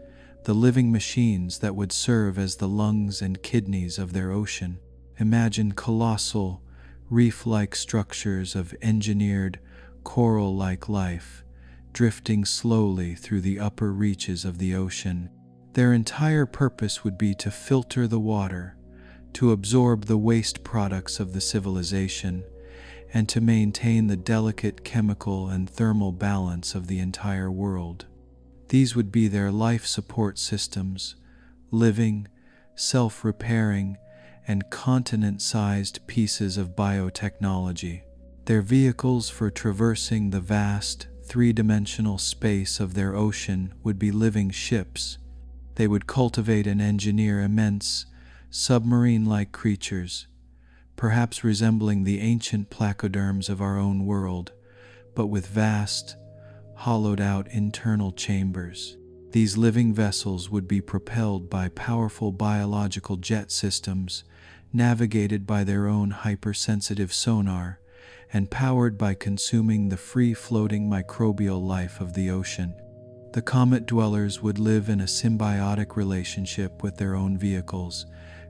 the living machines that would serve as the lungs and kidneys of their ocean. Imagine colossal, reef-like structures of engineered, coral-like life, drifting slowly through the upper reaches of the ocean. Their entire purpose would be to filter the water, to absorb the waste products of the civilization, and to maintain the delicate chemical and thermal balance of the entire world. These would be their life support systems, living, self-repairing, and continent-sized pieces of biotechnology. Their vehicles for traversing the vast, three-dimensional space of their ocean would be living ships. They would cultivate and engineer immense, submarine-like creatures, perhaps resembling the ancient placoderms of our own world, but with vast, hollowed-out internal chambers. These living vessels would be propelled by powerful biological jet systems, navigated by their own hypersensitive sonar, and powered by consuming the free-floating microbial life of the ocean. The Comet dwellers would live in a symbiotic relationship with their own vehicles,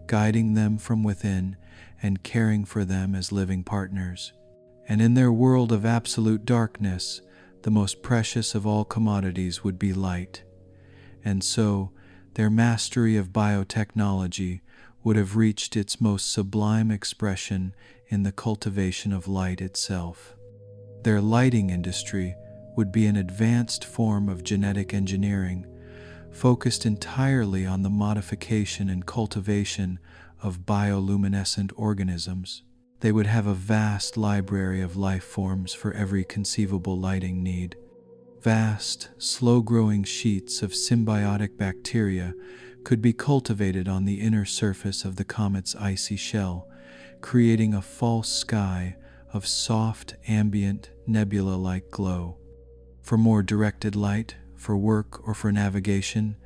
guiding them from within and caring for them as living partners. And in their world of absolute darkness, the most precious of all commodities would be light. And so, their mastery of biotechnology would have reached its most sublime expression in the cultivation of light itself. Their lighting industry would be an advanced form of genetic engineering, focused entirely on the modification and cultivation of bioluminescent organisms. They would have a vast library of life forms for every conceivable lighting need. Vast, slow-growing sheets of symbiotic bacteria could be cultivated on the inner surface of the comet's icy shell, creating a false sky of soft, ambient, nebula-like glow. For more directed light, for work or for navigation,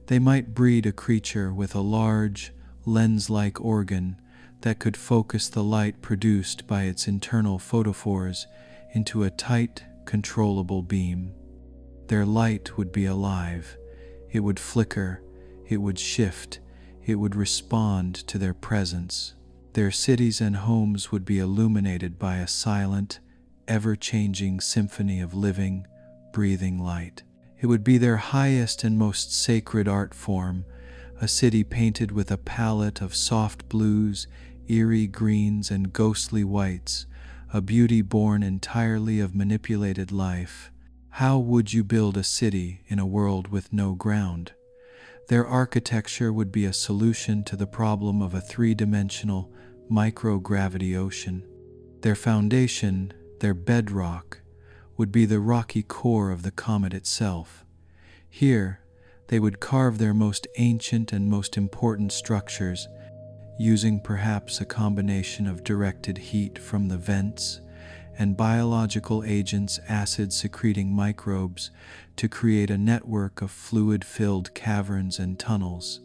they might breed a creature with a large, lens-like organ that could focus the light produced by its internal photophores into a tight, controllable beam. Their light would be alive. It would flicker, it would shift, it would respond to their presence. Their cities and homes would be illuminated by a silent, ever-changing symphony of living, breathing light. It would be their highest and most sacred art form, a city painted with a palette of soft blues, eerie greens, and ghostly whites, a beauty born entirely of manipulated life. How would you build a city in a world with no ground? Their architecture would be a solution to the problem of a three-dimensional microgravity ocean. Their foundation, their bedrock, would be the rocky core of the comet itself. Here, they would carve their most ancient and most important structures, using perhaps a combination of directed heat from the vents and biological agents, acid-secreting microbes, to create a network of fluid-filled caverns and tunnels.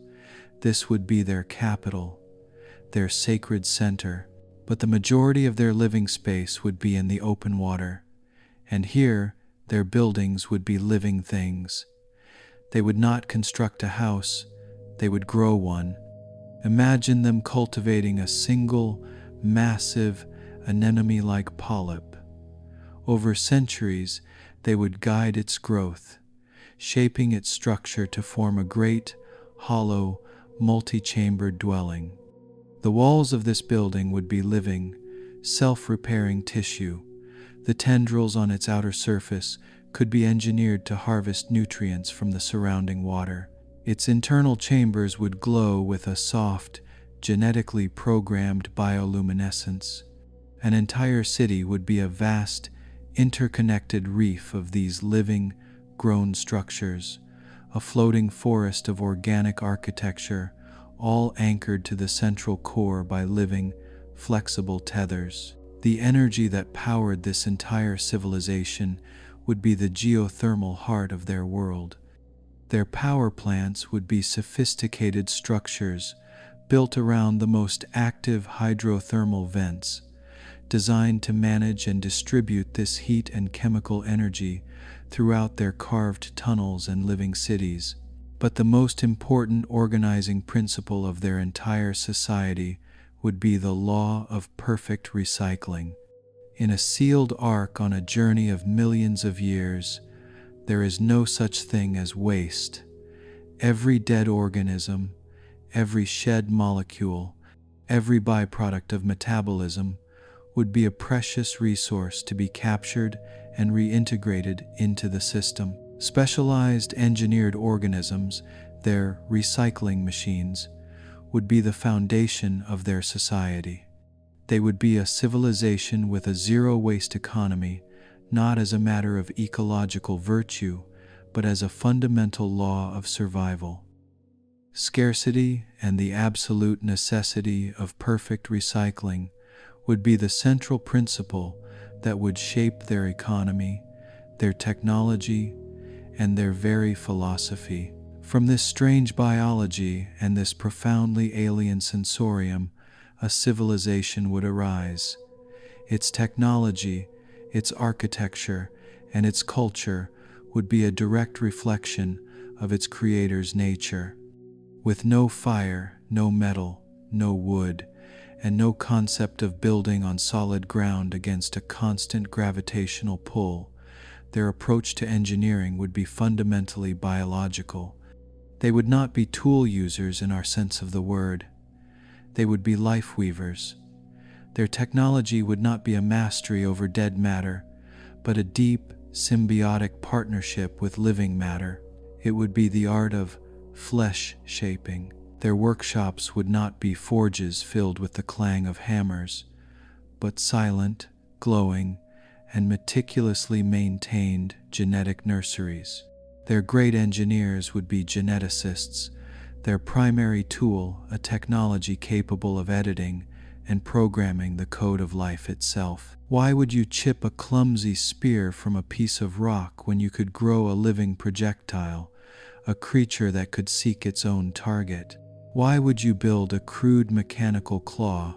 This would be their capital, their sacred center, but the majority of their living space would be in the open water, and here their buildings would be living things. They would not construct a house, they would grow one. Imagine them cultivating a single, massive, anemone-like polyp. Over centuries, they would guide its growth, shaping its structure to form a great, hollow, multi-chambered dwelling. The walls of this building would be living, self-repairing tissue. The tendrils on its outer surface could be engineered to harvest nutrients from the surrounding water. Its internal chambers would glow with a soft, genetically programmed bioluminescence. An entire city would be a vast, interconnected reef of these living, grown structures, a floating forest of organic architecture, all anchored to the central core by living, flexible tethers. The energy that powered this entire civilization would be the geothermal heart of their world. Their power plants would be sophisticated structures built around the most active hydrothermal vents, designed to manage and distribute this heat and chemical energy throughout their carved tunnels and living cities. But the most important organizing principle of their entire society would be the law of perfect recycling. In a sealed ark on a journey of millions of years, there is no such thing as waste. Every dead organism, every shed molecule, every byproduct of metabolism would be a precious resource to be captured and reintegrated into the system. Specialized engineered organisms, their recycling machines, would be the foundation of their society. They would be a civilization with a zero-waste economy, not as a matter of ecological virtue, but as a fundamental law of survival. Scarcity and the absolute necessity of perfect recycling would be the central principle that would shape their economy, their technology, and their very philosophy. From this strange biology and this profoundly alien sensorium, a civilization would arise. Its technology, its architecture, and its culture would be a direct reflection of its creator's nature. With no fire, no metal, no wood, and no concept of building on solid ground against a constant gravitational pull, their approach to engineering would be fundamentally biological. They would not be tool users in our sense of the word. They would be life weavers. Their technology would not be a mastery over dead matter, but a deep, symbiotic partnership with living matter. It would be the art of flesh shaping. Their workshops would not be forges filled with the clang of hammers, but silent, glowing, and meticulously maintained genetic nurseries. Their great engineers would be geneticists, their primary tool a technology capable of editing and programming the code of life itself. Why would you chip a clumsy spear from a piece of rock when you could grow a living projectile, a creature that could seek its own target? Why would you build a crude mechanical claw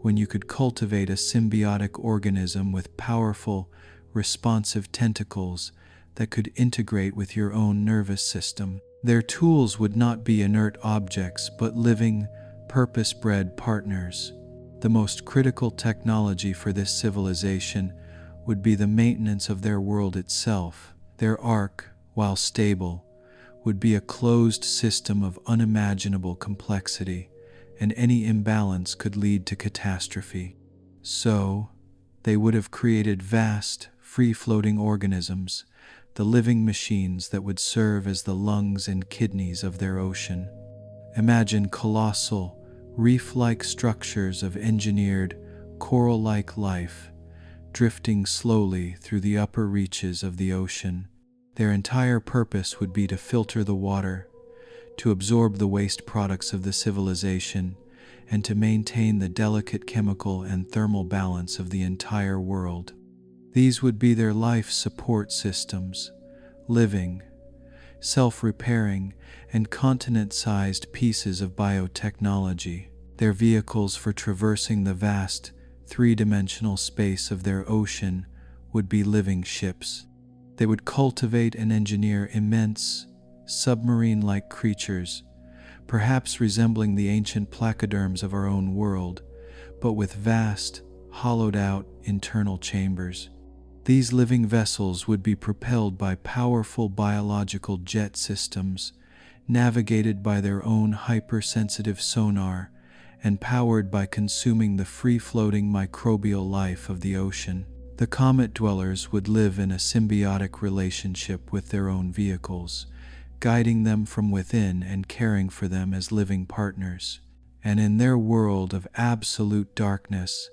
when you could cultivate a symbiotic organism with powerful, responsive tentacles that could integrate with your own nervous system. Their tools would not be inert objects, but living, purpose-bred partners. The most critical technology for this civilization would be the maintenance of their world itself. Their ark, while stable, would be a closed system of unimaginable complexity, and any imbalance could lead to catastrophe. So, they would have created vast, free-floating organisms, the living machines that would serve as the lungs and kidneys of their ocean. Imagine colossal, reef-like structures of engineered, coral-like life, drifting slowly through the upper reaches of the ocean. Their entire purpose would be to filter the water, to absorb the waste products of the civilization, and to maintain the delicate chemical and thermal balance of the entire world. These would be their life support systems, living, self-repairing, and continent-sized pieces of biotechnology. Their vehicles for traversing the vast, three-dimensional space of their ocean would be living ships. They would cultivate and engineer immense, submarine-like creatures, perhaps resembling the ancient placoderms of our own world, but with vast, hollowed-out internal chambers. These living vessels would be propelled by powerful biological jet systems, navigated by their own hypersensitive sonar, and powered by consuming the free-floating microbial life of the ocean. The Comet dwellers would live in a symbiotic relationship with their own vehicles, guiding them from within and caring for them as living partners. And in their world of absolute darkness,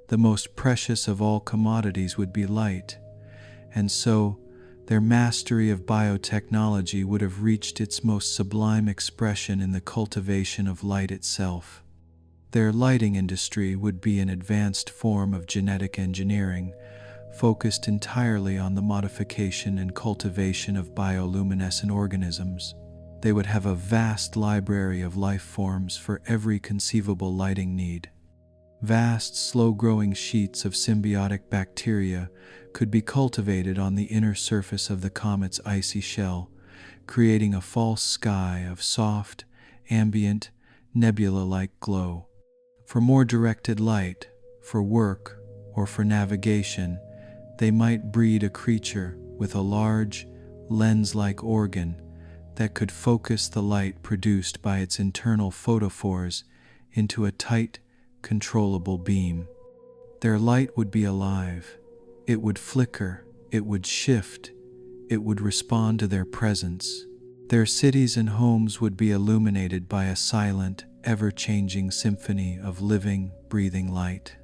the most precious of all commodities would be light, and so their mastery of biotechnology would have reached its most sublime expression in the cultivation of light itself. Their lighting industry would be an advanced form of genetic engineering, focused entirely on the modification and cultivation of bioluminescent organisms. They would have a vast library of life forms for every conceivable lighting need. Vast, slow-growing sheets of symbiotic bacteria could be cultivated on the inner surface of the comet's icy shell, creating a false sky of soft, ambient, nebula-like glow. For more directed light, for work, or for navigation, they might breed a creature with a large, lens-like organ that could focus the light produced by its internal photophores into a tight, controllable beam. Their light would be alive. It would flicker, it would shift, it would respond to their presence. Their cities and homes would be illuminated by a silent, ever-changing symphony of living, breathing light.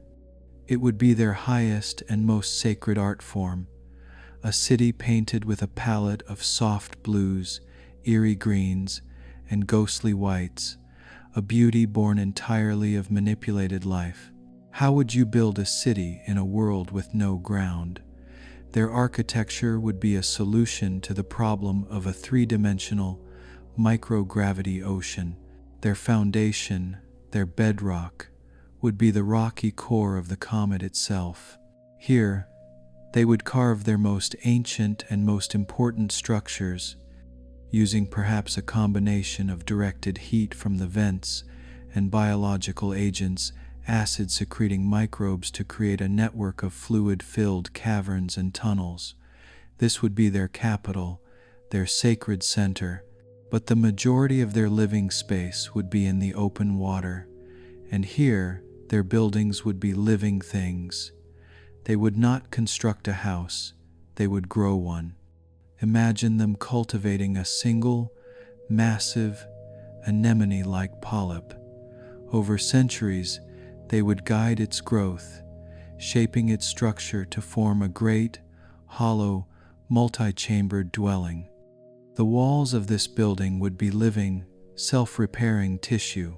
It would be their highest and most sacred art form, a city painted with a palette of soft blues, eerie greens, and ghostly whites, a beauty born entirely of manipulated life. How would you build a city in a world with no ground? Their architecture would be a solution to the problem of a three-dimensional, microgravity ocean. Their foundation, their bedrock, would be the rocky core of the comet itself. Here, they would carve their most ancient and most important structures, using perhaps a combination of directed heat from the vents and biological agents, acid-secreting microbes to create a network of fluid-filled caverns and tunnels. This would be their capital, their sacred center, but the majority of their living space would be in the open water, and here their buildings would be living things. They would not construct a house, they would grow one. Imagine them cultivating a single, massive, anemone-like polyp. Over centuries, they would guide its growth, shaping its structure to form a great, hollow, multi-chambered dwelling. The walls of this building would be living, self-repairing tissue.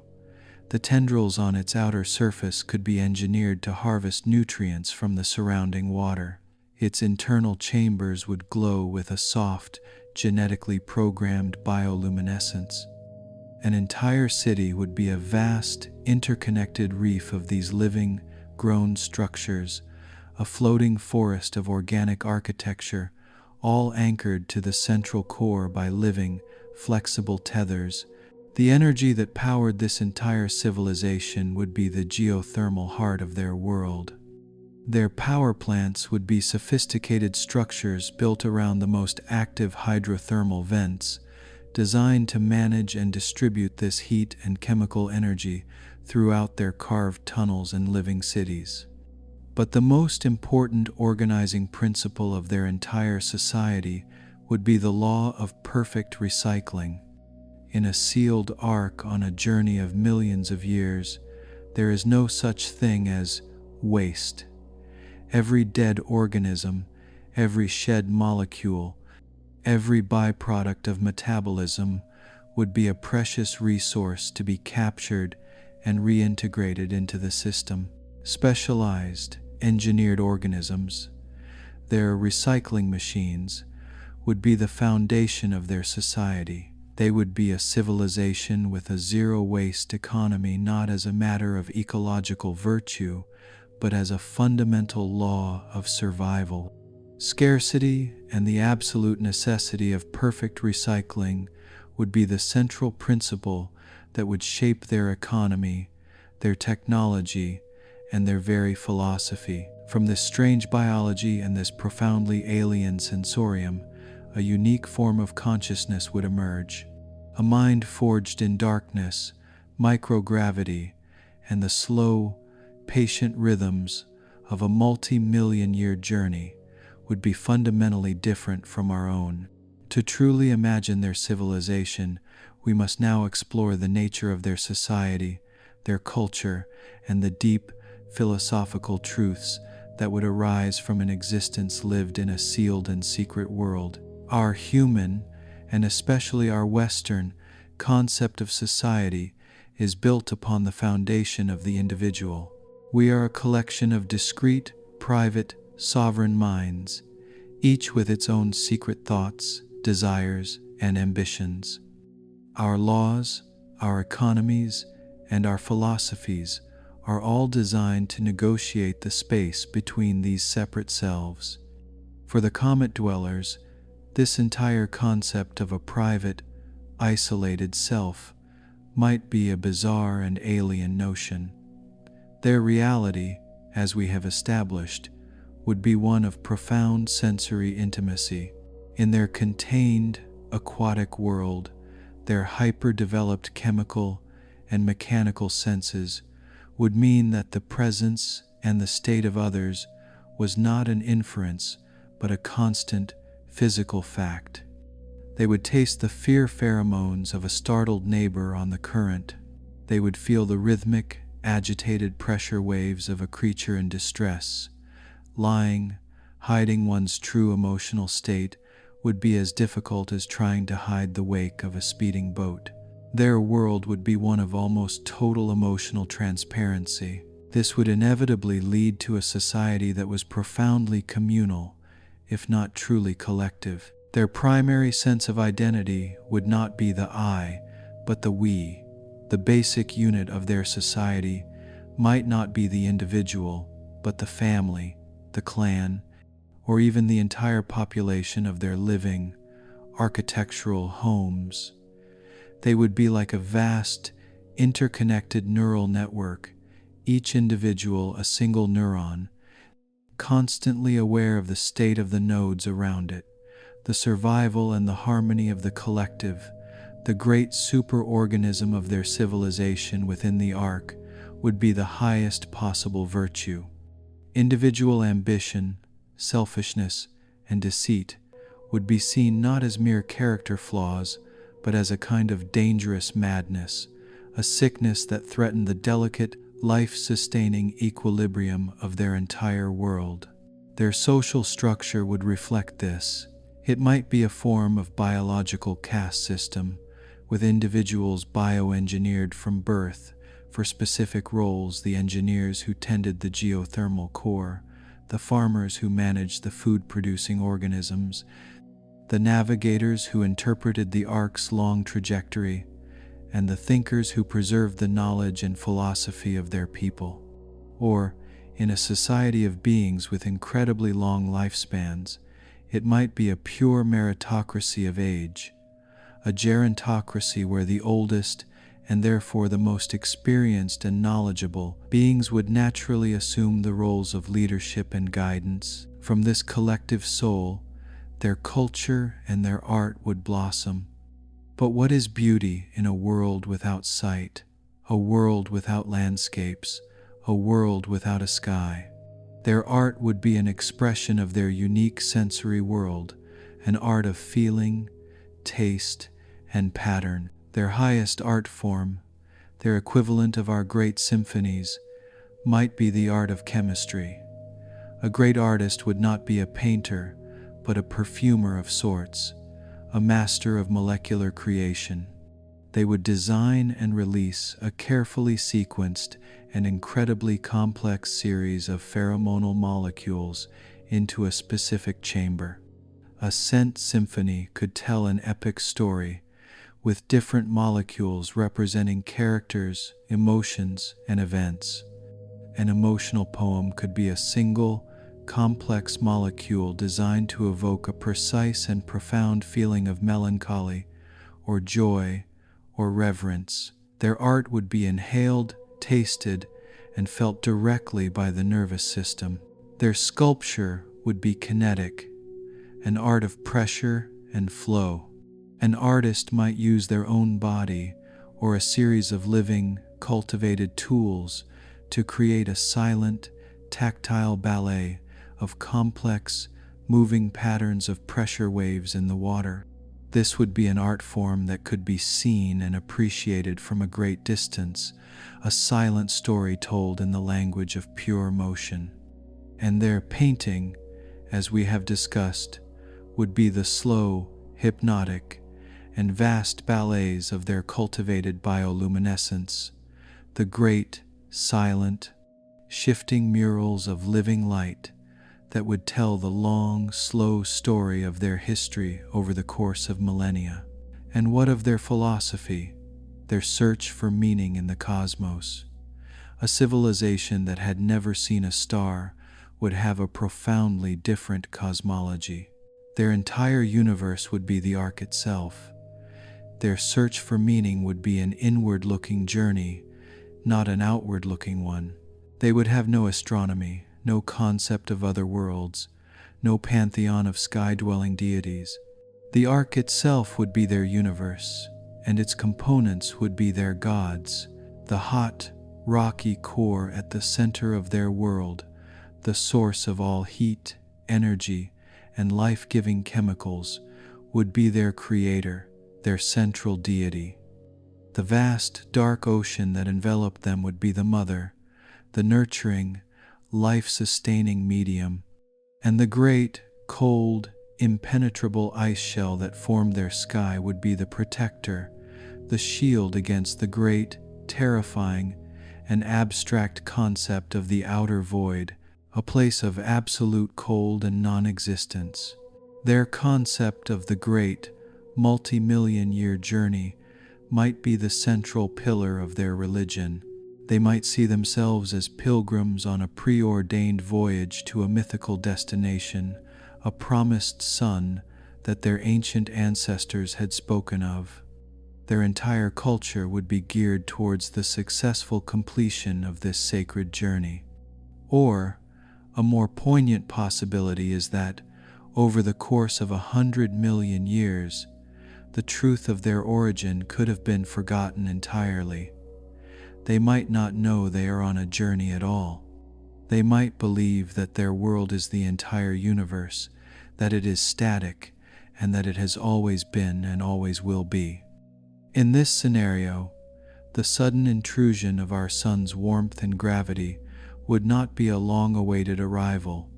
The tendrils on its outer surface could be engineered to harvest nutrients from the surrounding water. Its internal chambers would glow with a soft, genetically programmed bioluminescence. An entire city would be a vast, interconnected reef of these living, grown structures, a floating forest of organic architecture, all anchored to the central core by living, flexible tethers. The energy that powered this entire civilization would be the geothermal heart of their world. Their power plants would be sophisticated structures built around the most active hydrothermal vents, designed to manage and distribute this heat and chemical energy throughout their carved tunnels and living cities. But the most important organizing principle of their entire society would be the law of perfect recycling. In a sealed ark on a journey of millions of years, there is no such thing as waste. Every dead organism, every shed molecule, every byproduct of metabolism would be a precious resource to be captured and reintegrated into the system. Specialized, engineered organisms, their recycling machines, would be the foundation of their society. They would be a civilization with a zero-waste economy, not as a matter of ecological virtue, but as a fundamental law of survival. Scarcity and the absolute necessity of perfect recycling would be the central principle that would shape their economy, their technology, and their very philosophy. From this strange biology and this profoundly alien sensorium, a unique form of consciousness would emerge. A mind forged in darkness, microgravity, and the slow, patient rhythms of a multi-million-year journey would be fundamentally different from our own. To truly imagine their civilization, we must now explore the nature of their society, their culture, and the deep philosophical truths that would arise from an existence lived in a sealed and secret world. Our human, and especially our Western, concept of society is built upon the foundation of the individual. We are a collection of discrete, private, sovereign minds, each with its own secret thoughts, desires, and ambitions. Our laws, our economies, and our philosophies are all designed to negotiate the space between these separate selves. For the Comet dwellers, this entire concept of a private, isolated self might be a bizarre and alien notion. Their reality, as we have established, would be one of profound sensory intimacy. In their contained, aquatic world, their hyper-developed chemical and mechanical senses would mean that the presence and the state of others was not an inference, but a constant, physical fact. They would taste the fear pheromones of a startled neighbor on the current. They would feel the rhythmic, agitated pressure waves of a creature in distress. Hiding one's true emotional state would be as difficult as trying to hide the wake of a speeding boat. Their world would be one of almost total emotional transparency. This would inevitably lead to a society that was profoundly communal, if not truly collective. Their primary sense of identity would not be the I, but the we. The basic unit of their society might not be the individual, but the family, the clan, or even the entire population of their living, architectural homes. They would be like a vast, interconnected neural network, each individual a single neuron, constantly aware of the state of the nodes around it, the survival and the harmony of the collective. The great superorganism of their civilization within the ark would be the highest possible virtue. Individual ambition, selfishness, and deceit would be seen not as mere character flaws, but as a kind of dangerous madness, a sickness that threatened the delicate, life-sustaining equilibrium of their entire world. Their social structure would reflect this. It might be a form of biological caste system, with individuals bioengineered from birth for specific roles: the engineers who tended the geothermal core, the farmers who managed the food-producing organisms, the navigators who interpreted the ark's long trajectory, and the thinkers who preserved the knowledge and philosophy of their people. Or, In a society of beings with incredibly long lifespans, it might be a pure meritocracy of age, a gerontocracy where the oldest and therefore the most experienced and knowledgeable beings would naturally assume the roles of leadership and guidance. From this collective soul, their culture and their art would blossom. But what is beauty in a world without sight, a world without landscapes, a world without a sky? Their art would be an expression of their unique sensory world, an art of feeling, taste, and pattern. Their highest art form, their equivalent of our great symphonies, might be the art of chemistry. A great artist would not be a painter, but a perfumer of sorts, a master of molecular creation. They would design and release a carefully sequenced and incredibly complex series of pheromonal molecules into a specific chamber. A scent symphony could tell an epic story, with different molecules representing characters, emotions, and events. An emotional poem could be a single, complex molecule designed to evoke a precise and profound feeling of melancholy, or joy, or reverence. Their art would be inhaled, tasted, and felt directly by the nervous system. Their sculpture would be kinetic, an art of pressure and flow. An artist might use their own body or a series of living, cultivated tools to create a silent, tactile ballet of complex, moving patterns of pressure waves in the water. This would be an art form that could be seen and appreciated from a great distance, a silent story told in the language of pure motion. And their painting, as we have discussed, would be the slow, hypnotic, and vast ballets of their cultivated bioluminescence, the great, silent, shifting murals of living light that would tell the long, slow story of their history over the course of millennia. And what of their philosophy, their search for meaning in the cosmos? A civilization that had never seen a star would have a profoundly different cosmology. Their entire universe would be the arc itself. Their search for meaning would be an inward-looking journey, not an outward-looking one. They would have no astronomy, no concept of other worlds, no pantheon of sky-dwelling deities. The arc itself would be their universe, and its components would be their gods. The hot, rocky core at the center of their world, the source of all heat, energy, and life-giving chemicals, would be their creator, their central deity. The vast, dark ocean that enveloped them would be the mother, the nurturing, life-sustaining medium, and the great, cold, impenetrable ice shell that formed their sky would be the protector, the shield against the great, terrifying, and abstract concept of the outer void, a place of absolute cold and non-existence. Their concept of the great, multi-million-year journey might be the central pillar of their religion. They might see themselves as pilgrims on a preordained voyage to a mythical destination, a promised sun that their ancient ancestors had spoken of. Their entire culture would be geared towards the successful completion of this sacred journey. Or, a more poignant possibility is that, over the course of 100 million years, the truth of their origin could have been forgotten entirely. They might not know they are on a journey at all. They might believe that their world is the entire universe, that it is static, and that it has always been and always will be. In this scenario, the sudden intrusion of our sun's warmth and gravity would not be a long-awaited arrival,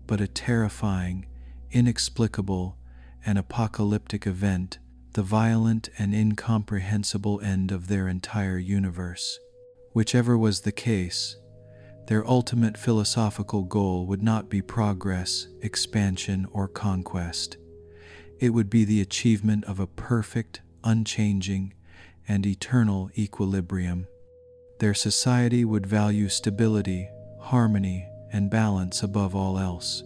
but a terrifying, inexplicable, and apocalyptic event, the violent and incomprehensible end of their entire universe. Whichever was the case, their ultimate philosophical goal would not be progress, expansion, or conquest. It would be the achievement of a perfect, unchanging, and eternal equilibrium. Their society would value stability, harmony, and balance above all else.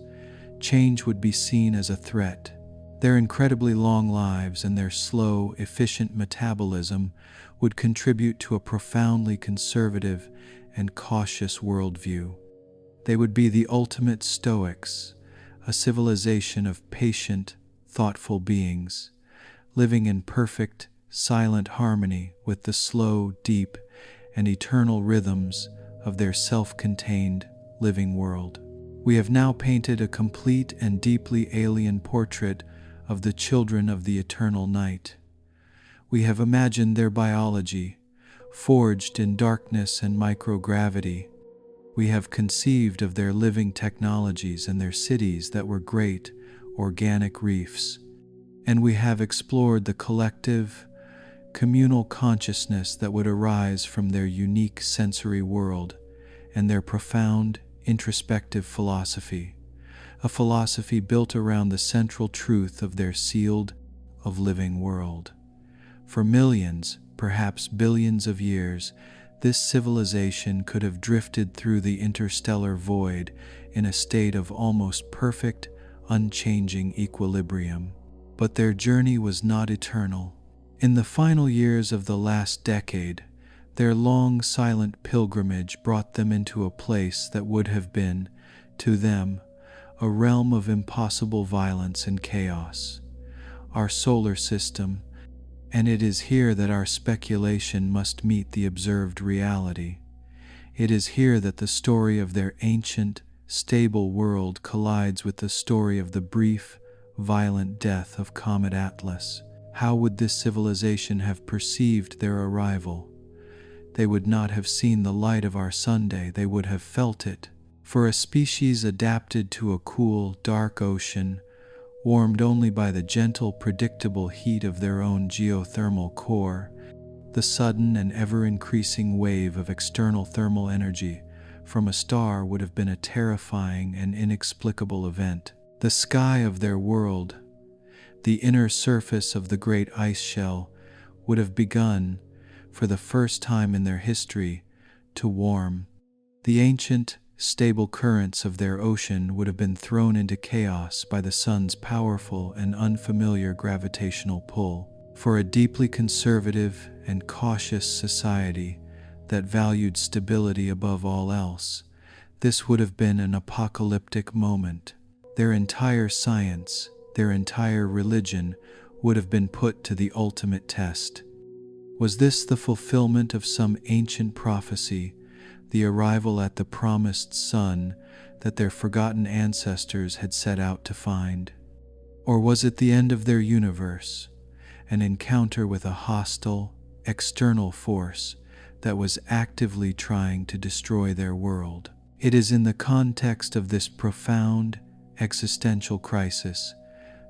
Change would be seen as a threat. Their incredibly long lives and their slow, efficient metabolism would contribute to a profoundly conservative and cautious worldview. They would be the ultimate Stoics, a civilization of patient, thoughtful beings, living in perfect, silent harmony with the slow, deep, and eternal rhythms of their self-contained, living world. We have now painted a complete and deeply alien portrait of the children of the eternal night. We have imagined their biology, forged in darkness and microgravity. We have conceived of their living technologies and their cities that were great, organic reefs. And we have explored the collective, communal consciousness that would arise from their unique sensory world and their profound, introspective philosophy, a philosophy built around the central truth of their sealed, of living world. For millions, perhaps billions of years, this civilization could have drifted through the interstellar void in a state of almost perfect, unchanging equilibrium. But their journey was not eternal. In the final years of the last decade, their long, silent pilgrimage brought them into a place that would have been, to them, a realm of impossible violence and chaos, our solar system, and it is here that our speculation must meet the observed reality. It is here that the story of their ancient, stable world collides with the story of the brief, violent death of Comet Atlas. How would this civilization have perceived their arrival? They would not have seen the light of our Sunday, they would have felt it. For a species adapted to a cool, dark ocean, warmed only by the gentle, predictable heat of their own geothermal core, the sudden and ever-increasing wave of external thermal energy from a star would have been a terrifying and inexplicable event. The sky of their world, the inner surface of the great ice shell, would have begun, for the first time in their history, to warm. The ancient, stable currents of their ocean would have been thrown into chaos by the sun's powerful and unfamiliar gravitational pull. For a deeply conservative and cautious society that valued stability above all else, this would have been an apocalyptic moment. Their entire science, their entire religion would have been put to the ultimate test. Was this the fulfillment of some ancient prophecy, the arrival at the promised sun that their forgotten ancestors had set out to find? Or was it the end of their universe, an encounter with a hostile, external force that was actively trying to destroy their world? It is in the context of this profound, existential crisis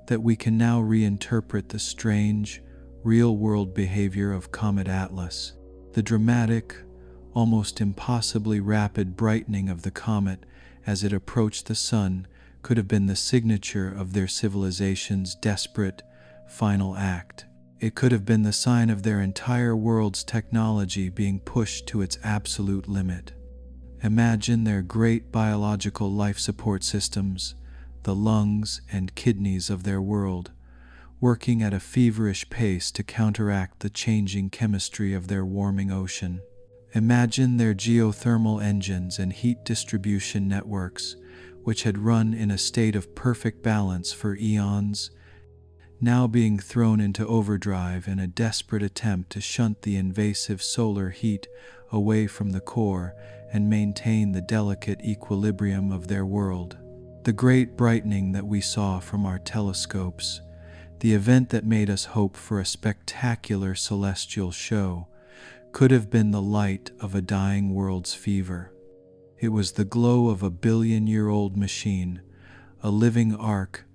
that we can now reinterpret the strange, real-world behavior of Comet Atlas. The dramatic, almost impossibly rapid brightening of the comet as it approached the sun could have been the signature of their civilization's desperate, final act. It could have been the sign of their entire world's technology being pushed to its absolute limit. Imagine their great biological life support systems, the lungs and kidneys of their world, working at a feverish pace to counteract the changing chemistry of their warming ocean. Imagine their geothermal engines and heat distribution networks, which had run in a state of perfect balance for eons, now being thrown into overdrive in a desperate attempt to shunt the invasive solar heat away from the core and maintain the delicate equilibrium of their world. The great brightening that we saw from our telescopes, the event that made us hope for a spectacular celestial show, could have been the light of a dying world's fever. It was the glow of a billion-year-old machine, a living arc,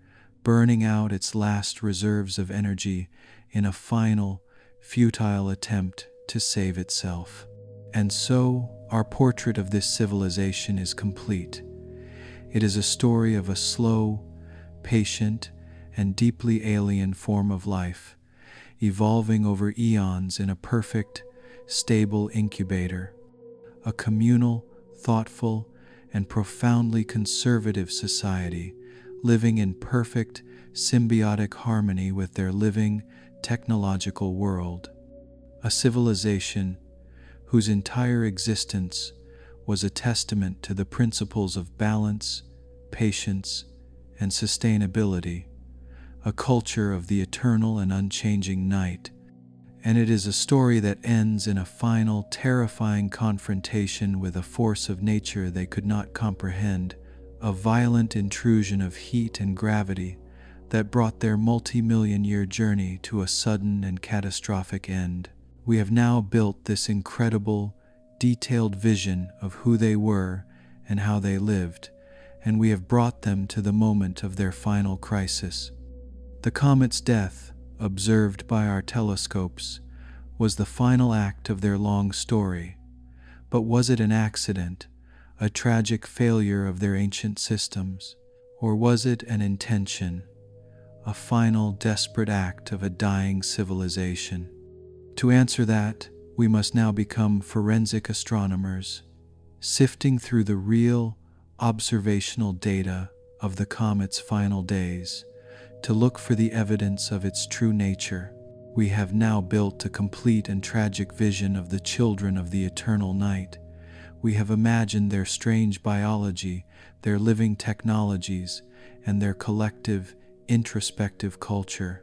burning out its last reserves of energy in a final, futile attempt to save itself. And so, our portrait of this civilization is complete. It is a story of a slow, patient, and deeply alien form of life, evolving over eons in a perfect, stable incubator, a communal, thoughtful, and profoundly conservative society, living in perfect symbiotic harmony with their living technological world. A civilization whose entire existence was a testament to the principles of balance, patience, and sustainability, a culture of the eternal and unchanging night. And it is a story that ends in a final, terrifying confrontation with a force of nature they could not comprehend, a violent intrusion of heat and gravity that brought their multi-million-year journey to a sudden and catastrophic end. We have now built this incredible, detailed vision of who they were and how they lived, and we have brought them to the moment of their final crisis. The comet's death, observed by our telescopes, was the final act of their long story. But was it an accident, a tragic failure of their ancient systems, or was it an intention, a final desperate act of a dying civilization? To answer that, we must now become forensic astronomers, sifting through the real, observational data of the comet's final days to look for the evidence of its true nature. We have now built a complete and tragic vision of the children of the eternal night. We have imagined their strange biology, their living technologies, and their collective, introspective culture.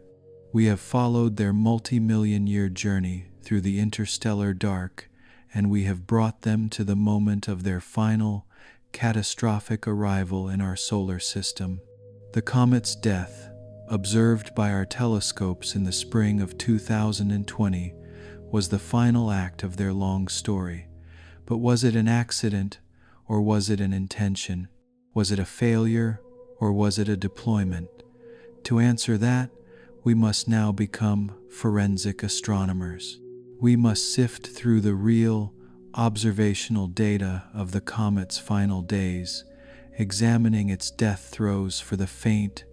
We have followed their multi-million-year journey through the interstellar dark, and we have brought them to the moment of their final, catastrophic arrival in our solar system. The comet's death, observed by our telescopes in the spring of 2020, was the final act of their long story. But was it an accident, or was it an intention? Was it a failure, or was it a deployment? To answer that, we must now become forensic astronomers. We must sift through the real, observational data of the comet's final days, examining its death throes for the faint,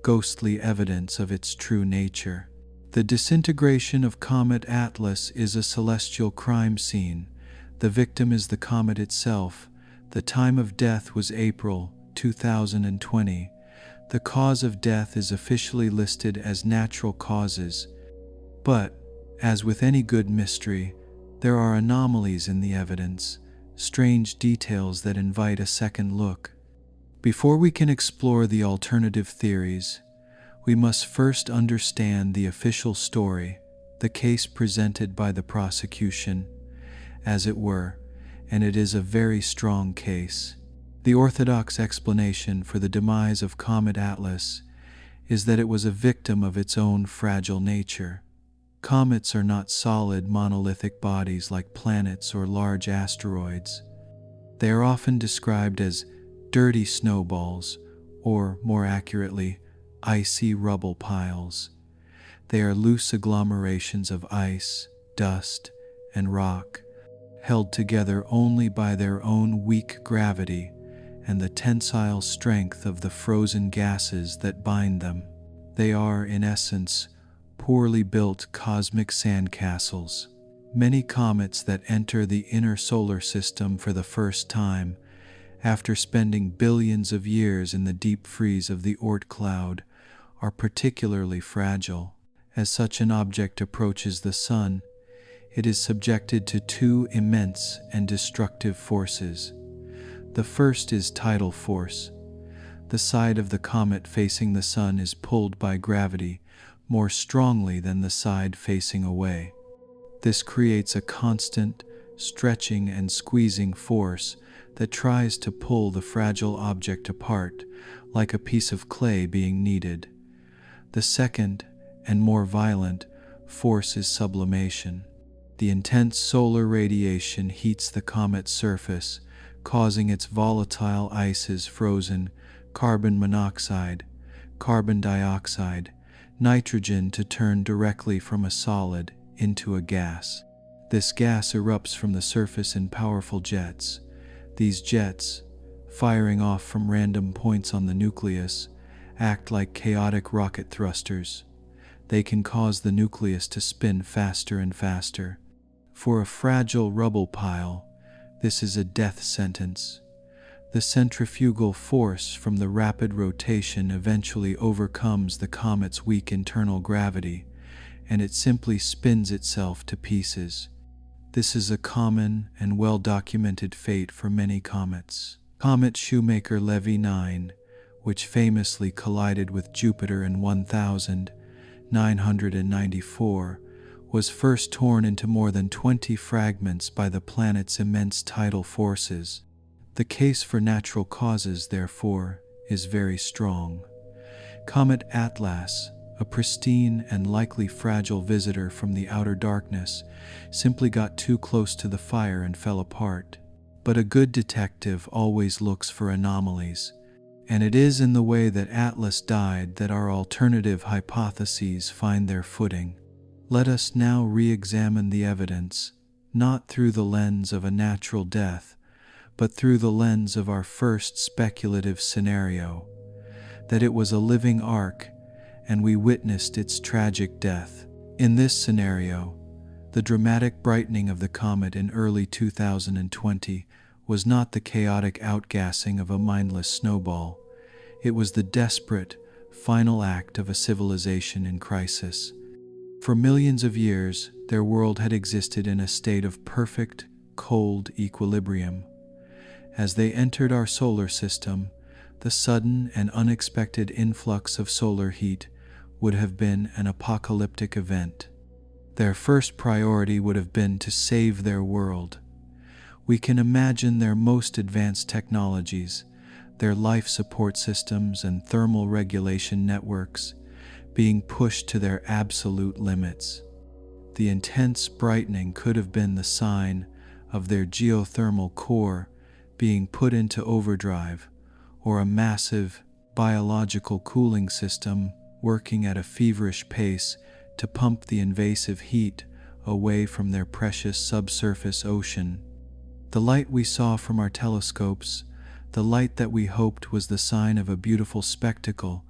ghostly evidence of its true nature. The disintegration of Comet Atlas is a celestial crime scene. The victim is the comet itself. The time of death was April 2020. The cause of death is officially listed as natural causes. But, as with any good mystery, there are anomalies in the evidence, strange details that invite a second look. Before we can explore the alternative theories, we must first understand the official story, the case presented by the prosecution, as it were, and it is a very strong case. The orthodox explanation for the demise of Comet Atlas is that it was a victim of its own fragile nature. Comets are not solid monolithic bodies like planets or large asteroids. They are often described as dirty snowballs, or more accurately, icy rubble piles. They are loose agglomerations of ice, dust, and rock, held together only by their own weak gravity and the tensile strength of the frozen gases that bind them. They are, in essence, poorly built cosmic sandcastles. Many comets that enter the inner solar system for the first time, after spending billions of years in the deep freeze of the Oort cloud, are particularly fragile. As such an object approaches the Sun, it is subjected to two immense and destructive forces. The first is tidal force. The side of the comet facing the Sun is pulled by gravity more strongly than the side facing away. This creates a constant, stretching and squeezing force that tries to pull the fragile object apart, like a piece of clay being kneaded. The second, and more violent, force is sublimation. The intense solar radiation heats the comet's surface, causing its volatile ices, frozen carbon monoxide, carbon dioxide, nitrogen to turn directly from a solid into a gas. This gas erupts from the surface in powerful jets. These jets, firing off from random points on the nucleus, act like chaotic rocket thrusters. They can cause the nucleus to spin faster and faster. For a fragile rubble pile, this is a death sentence. The centrifugal force from the rapid rotation eventually overcomes the comet's weak internal gravity, and it simply spins itself to pieces. This is a common and well-documented fate for many comets. Comet Shoemaker-Levy 9, which famously collided with Jupiter in 1994, was first torn into more than 20 fragments by the planet's immense tidal forces. The case for natural causes, therefore, is very strong. Comet Atlas, a pristine and likely fragile visitor from the outer darkness, simply got too close to the fire and fell apart. But a good detective always looks for anomalies, and it is in the way that Atlas died that our alternative hypotheses find their footing. Let us now re-examine the evidence, not through the lens of a natural death, but through the lens of our first speculative scenario, that it was a living arc and we witnessed its tragic death. In this scenario, the dramatic brightening of the comet in early 2020 was not the chaotic outgassing of a mindless snowball. It was the desperate, final act of a civilization in crisis. For millions of years, their world had existed in a state of perfect, cold equilibrium. As they entered our solar system, the sudden and unexpected influx of solar heat would have been an apocalyptic event. Their first priority would have been to save their world. We can imagine their most advanced technologies, their life support systems and thermal regulation networks, being pushed to their absolute limits. The intense brightening could have been the sign of their geothermal core being put into overdrive, or a massive biological cooling system working at a feverish pace to pump the invasive heat away from their precious subsurface ocean. The light we saw from our telescopes, the light that we hoped was the sign of a beautiful spectacle,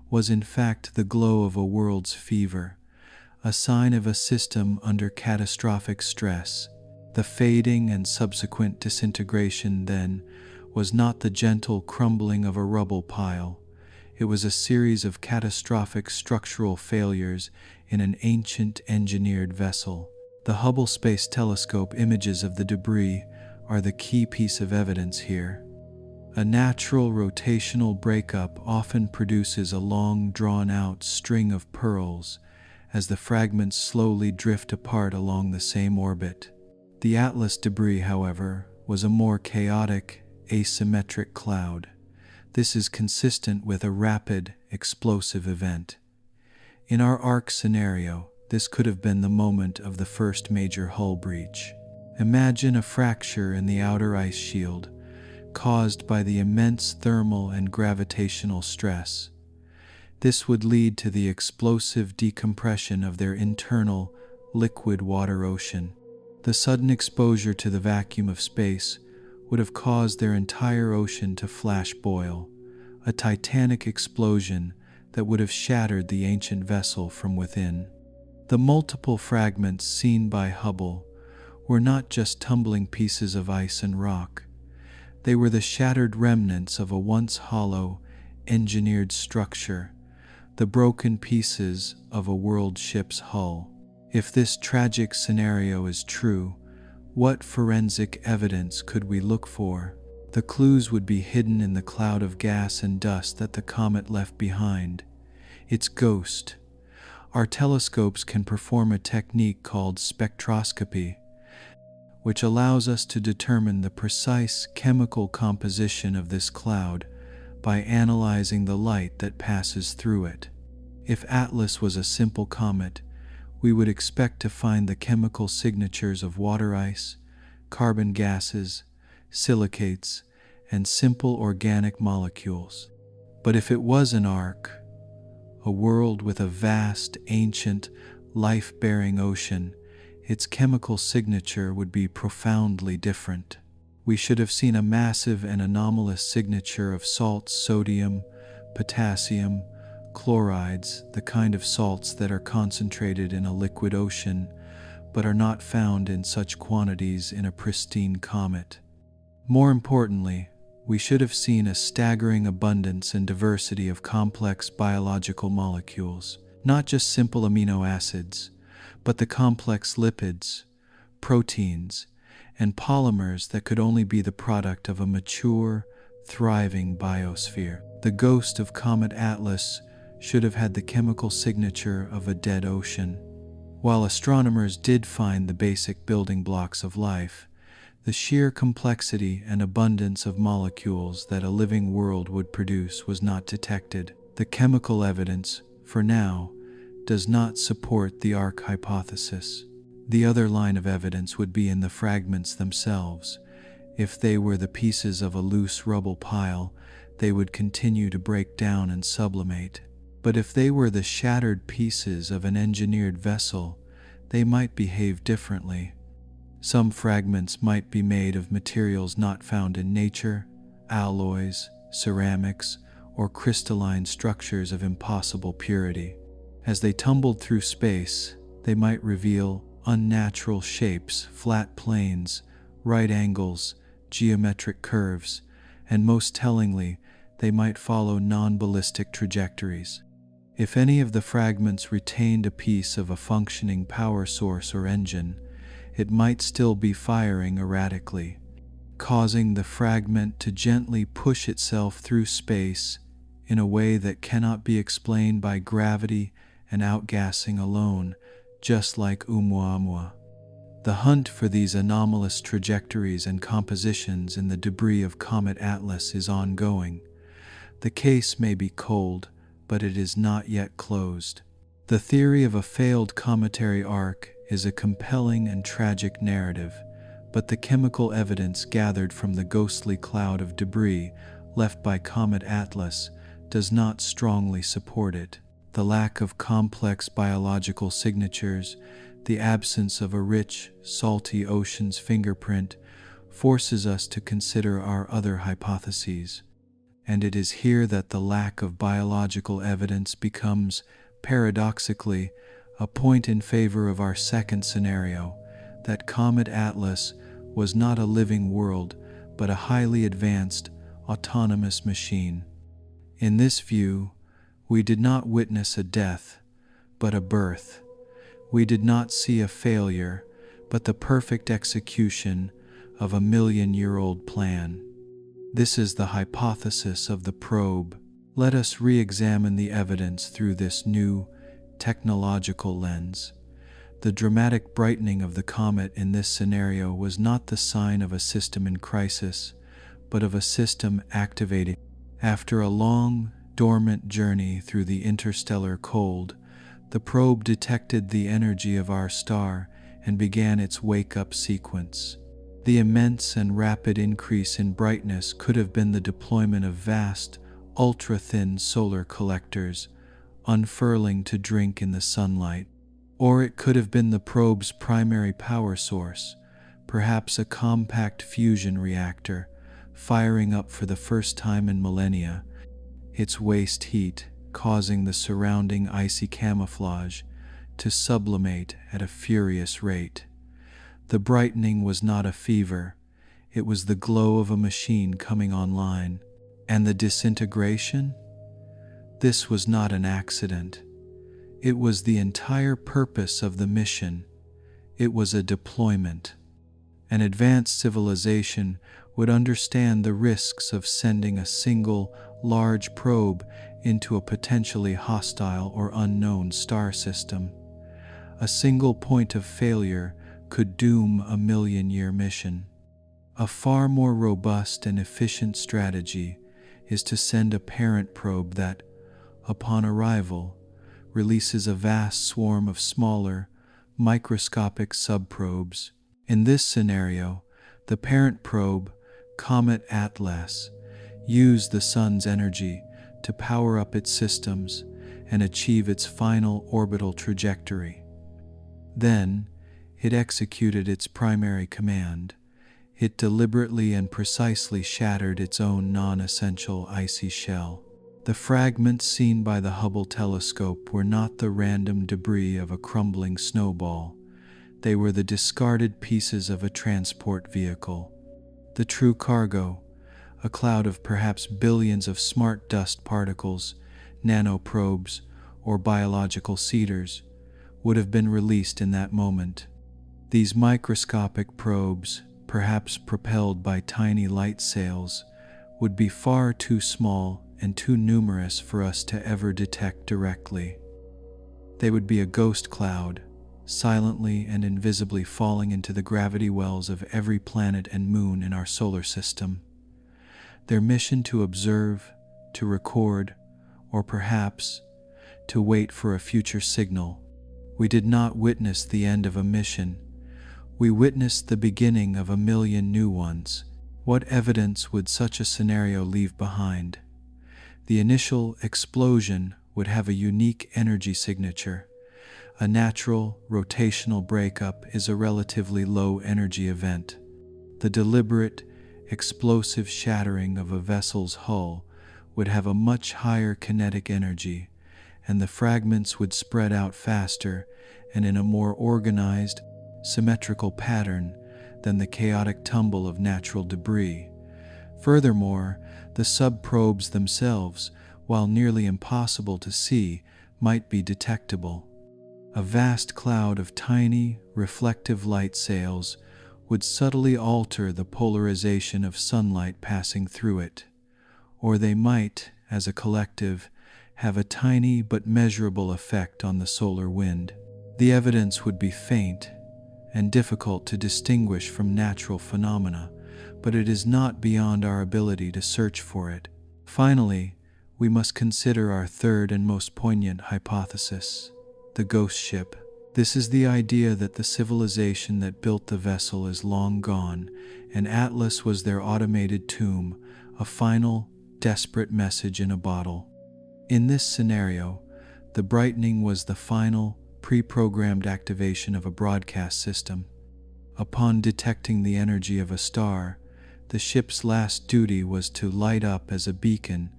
was in fact the glow of a world's fever, a sign of a system under catastrophic stress. The fading and subsequent disintegration, then, was not the gentle crumbling of a rubble pile. It was a series of catastrophic structural failures in an ancient engineered vessel. The Hubble Space Telescope images of the debris are the key piece of evidence here. A natural rotational breakup often produces a long drawn-out string of pearls as the fragments slowly drift apart along the same orbit. The Atlas debris, however, was a more chaotic, asymmetric cloud. This is consistent with a rapid, explosive event. In our arc scenario, this could have been the moment of the first major hull breach. Imagine a fracture in the outer ice shield, caused by the immense thermal and gravitational stress. This would lead to the explosive decompression of their internal, liquid water ocean. The sudden exposure to the vacuum of space would have caused their entire ocean to flash boil, a titanic explosion that would have shattered the ancient vessel from within. The multiple fragments seen by Hubble were not just tumbling pieces of ice and rock. They were the shattered remnants of a once hollow, engineered structure, the broken pieces of a world ship's hull. If this tragic scenario is true, what forensic evidence could we look for? The clues would be hidden in the cloud of gas and dust that the comet left behind. Its ghost. Our telescopes can perform a technique called spectroscopy, which allows us to determine the precise chemical composition of this cloud by analyzing the light that passes through it. If Atlas was a simple comet, we would expect to find the chemical signatures of water ice, carbon gases, silicates, and simple organic molecules. But if it was an arc, a world with a vast, ancient, life-bearing ocean, its chemical signature would be profoundly different. We should have seen a massive and anomalous signature of salts, sodium, potassium, chlorides, the kind of salts that are concentrated in a liquid ocean, but are not found in such quantities in a pristine comet. More importantly, we should have seen a staggering abundance and diversity of complex biological molecules, not just simple amino acids, but the complex lipids, proteins, and polymers that could only be the product of a mature, thriving biosphere. The ghost of Comet Atlas should have had the chemical signature of a dead ocean. While astronomers did find the basic building blocks of life, the sheer complexity and abundance of molecules that a living world would produce was not detected. The chemical evidence, for now, does not support the arc hypothesis. The other line of evidence would be in the fragments themselves. If they were the pieces of a loose rubble pile, they would continue to break down and sublimate. But if they were the shattered pieces of an engineered vessel, they might behave differently. Some fragments might be made of materials not found in nature, alloys, ceramics, or crystalline structures of impossible purity. As they tumbled through space, they might reveal unnatural shapes, flat planes, right angles, geometric curves, and most tellingly, they might follow non-ballistic trajectories. If any of the fragments retained a piece of a functioning power source or engine, it might still be firing erratically, causing the fragment to gently push itself through space in a way that cannot be explained by gravity and outgassing alone, just like Oumuamua. The hunt for these anomalous trajectories and compositions in the debris of Comet Atlas is ongoing. The case may be cold, but it is not yet closed. The theory of a failed cometary arc is a compelling and tragic narrative, but the chemical evidence gathered from the ghostly cloud of debris left by Comet Atlas does not strongly support it. The lack of complex biological signatures, the absence of a rich, salty ocean's fingerprint, forces us to consider our other hypotheses. And it is here that the lack of biological evidence becomes, paradoxically, a point in favor of our second scenario, that Comet Atlas was not a living world, but a highly advanced, autonomous machine. In this view, we did not witness a death, but a birth. We did not see a failure, but the perfect execution of a million-year-old plan. This is the hypothesis of the probe. Let us re-examine the evidence through this new, technological lens. The dramatic brightening of the comet in this scenario was not the sign of a system in crisis, but of a system activating. After a long, dormant journey through the interstellar cold, the probe detected the energy of our star and began its wake-up sequence. The immense and rapid increase in brightness could have been the deployment of vast, ultra-thin solar collectors, unfurling to drink in the sunlight. Or it could have been the probe's primary power source, perhaps a compact fusion reactor, firing up for the first time in millennia, its waste heat causing the surrounding icy camouflage to sublimate at a furious rate. The brightening was not a fever, it was the glow of a machine coming online. And the disintegration? This was not an accident. It was the entire purpose of the mission. It was a deployment. An advanced civilization would understand the risks of sending a single, large probe into a potentially hostile or unknown star system. A single point of failure could doom a million-year mission. A far more robust and efficient strategy is to send a parent probe that, upon arrival, releases a vast swarm of smaller, microscopic subprobes. In this scenario, the parent probe, Comet Atlas, used the sun's energy to power up its systems and achieve its final orbital trajectory. Then, it executed its primary command. It deliberately and precisely shattered its own non-essential icy shell. The fragments seen by the Hubble telescope were not the random debris of a crumbling snowball. They were the discarded pieces of a transport vehicle. The true cargo, a cloud of perhaps billions of smart dust particles, nanoprobes, or biological seeders, would have been released in that moment. These microscopic probes, perhaps propelled by tiny light sails, would be far too small and too numerous for us to ever detect directly. They would be a ghost cloud, silently and invisibly falling into the gravity wells of every planet and moon in our solar system. Their mission to observe, to record, or perhaps to wait for a future signal. We did not witness the end of a mission. We witnessed the beginning of a million new ones. What evidence would such a scenario leave behind? The initial explosion would have a unique energy signature. A natural, rotational breakup is a relatively low energy event. The deliberate, explosive shattering of a vessel's hull would have a much higher kinetic energy, and the fragments would spread out faster and in a more organized, symmetrical pattern than the chaotic tumble of natural debris. Furthermore, the sub-probes themselves, while nearly impossible to see, might be detectable. A vast cloud of tiny, reflective light sails would subtly alter the polarization of sunlight passing through it, or they might, as a collective, have a tiny but measurable effect on the solar wind. The evidence would be faint and difficult to distinguish from natural phenomena, but it is not beyond our ability to search for it. Finally, we must consider our third and most poignant hypothesis, the ghost ship. This is the idea that the civilization that built the vessel is long gone, and Atlas was their automated tomb, a final, desperate message in a bottle. In this scenario, the brightening was the final, pre-programmed activation of a broadcast system. Upon detecting the energy of a star, the ship's last duty was to light up as a beacon,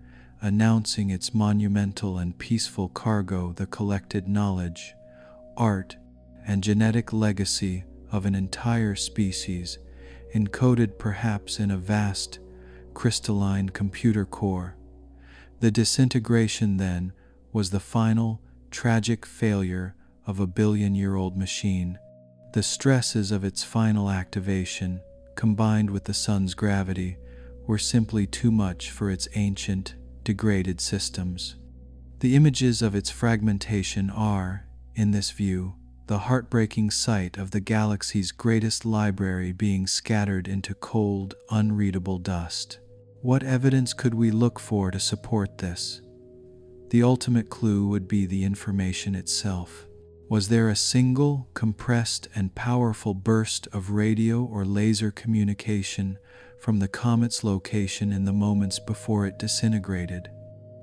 announcing its monumental and peaceful cargo, the collected knowledge, art, and genetic legacy of an entire species, encoded perhaps in a vast, crystalline computer core. The disintegration, then, was the final, tragic failure of a billion-year-old machine. The stresses of its final activation, combined with the sun's gravity, were simply too much for its ancient, degraded systems. The images of its fragmentation are, in this view, the heartbreaking sight of the galaxy's greatest library being scattered into cold, unreadable dust. What evidence could we look for to support this? The ultimate clue would be the information itself. Was there a single, compressed, and powerful burst of radio or laser communication from the comet's location in the moments before it disintegrated?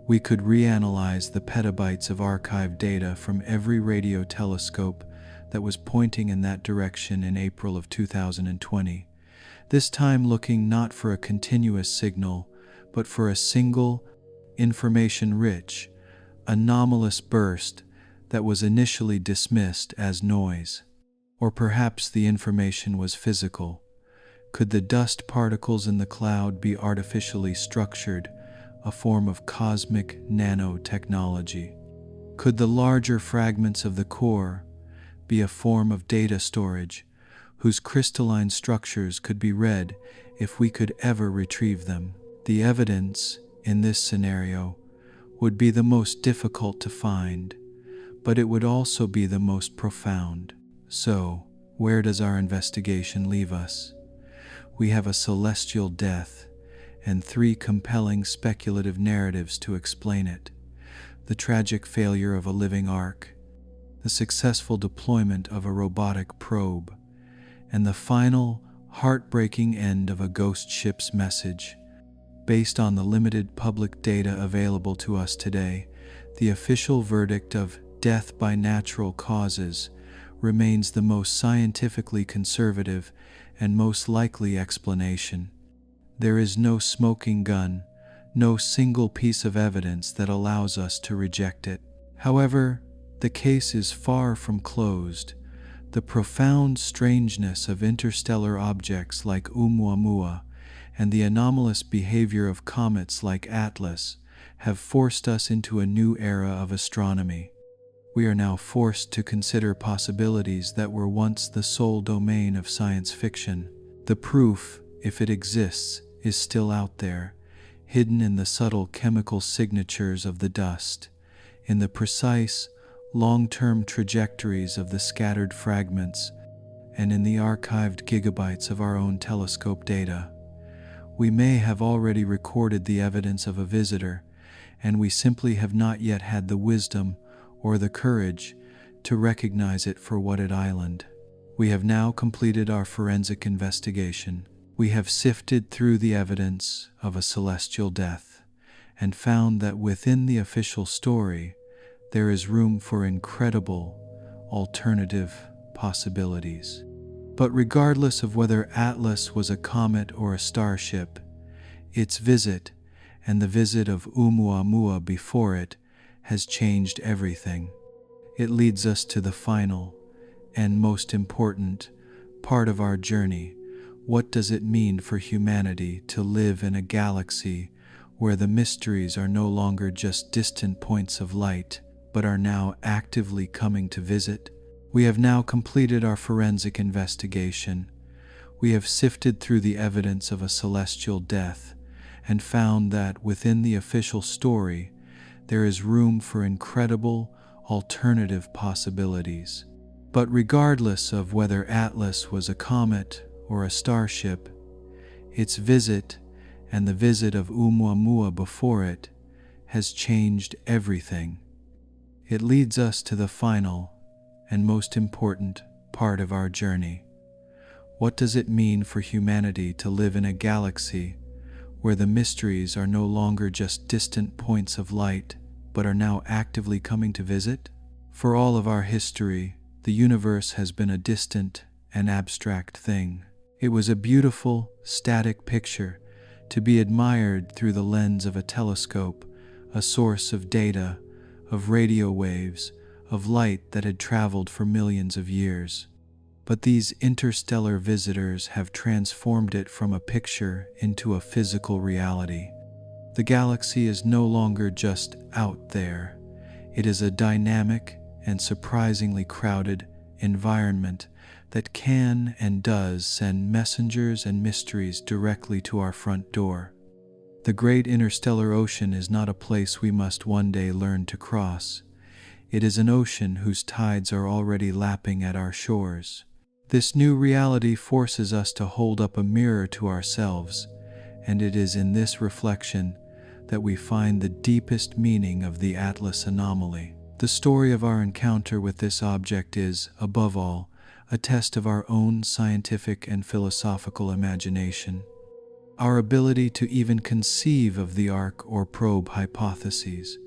We could reanalyze the petabytes of archived data from every radio telescope that was pointing in that direction in April of 2020, this time looking not for a continuous signal, but for a single, information-rich, anomalous burst that was initially dismissed as noise. Or perhaps the information was physical. Could the dust particles in the cloud be artificially structured, a form of cosmic nanotechnology? Could the larger fragments of the core be a form of data storage, whose crystalline structures could be read if we could ever retrieve them? The evidence, in this scenario, would be the most difficult to find, but it would also be the most profound. So, where does our investigation leave us? We have a celestial death and 3 compelling speculative narratives to explain it: the tragic failure of a living ark, the successful deployment of a robotic probe, and the final, heartbreaking end of a ghost ship's message. Based on the limited public data available to us today, the official verdict of death by natural causes remains the most scientifically conservative and most likely explanation. There is no smoking gun, no single piece of evidence that allows us to reject it. However, the case is far from closed. The profound strangeness of interstellar objects like Oumuamua and the anomalous behavior of comets like Atlas have forced us into a new era of astronomy. We are now forced to consider possibilities that were once the sole domain of science fiction. The proof, if it exists, is still out there, hidden in the subtle chemical signatures of the dust, in the precise, long-term trajectories of the scattered fragments, and in the archived gigabytes of our own telescope data. We may have already recorded the evidence of a visitor, and we simply have not yet had the wisdom or the courage to recognize it for what it island. We have now completed our forensic investigation. We have sifted through the evidence of a celestial death and found that within the official story, there is room for incredible alternative possibilities. But regardless of whether Atlas was a comet or a starship, its visit and the visit of Oumuamua before it has changed everything. It leads us to the final and most important part of our journey. What does it mean for humanity to live in a galaxy where the mysteries are no longer just distant points of light, but are now actively coming to visit? We have now completed our forensic investigation. We have sifted through the evidence of a celestial death and found that within the official story, there is room for incredible alternative possibilities. But regardless of whether Atlas was a comet or a starship, its visit and the visit of Oumuamua before it has changed everything. It leads us to the final and most important part of our journey. What does it mean for humanity to live in a galaxy where the mysteries are no longer just distant points of light, but are now actively coming to visit? For all of our history, the universe has been a distant and abstract thing. It was a beautiful, static picture to be admired through the lens of a telescope, a source of data, of radio waves, of light that had traveled for millions of years. But these interstellar visitors have transformed it from a picture into a physical reality. The galaxy is no longer just out there. It is a dynamic and surprisingly crowded environment that can and does send messengers and mysteries directly to our front door. The great interstellar ocean is not a place we must one day learn to cross. It is an ocean whose tides are already lapping at our shores. This new reality forces us to hold up a mirror to ourselves, and it is in this reflection that we find the deepest meaning of the Atlas anomaly. The story of our encounter with this object is, above all, a test of our own scientific and philosophical imagination. Our ability to even conceive of the arc or probe hypotheses,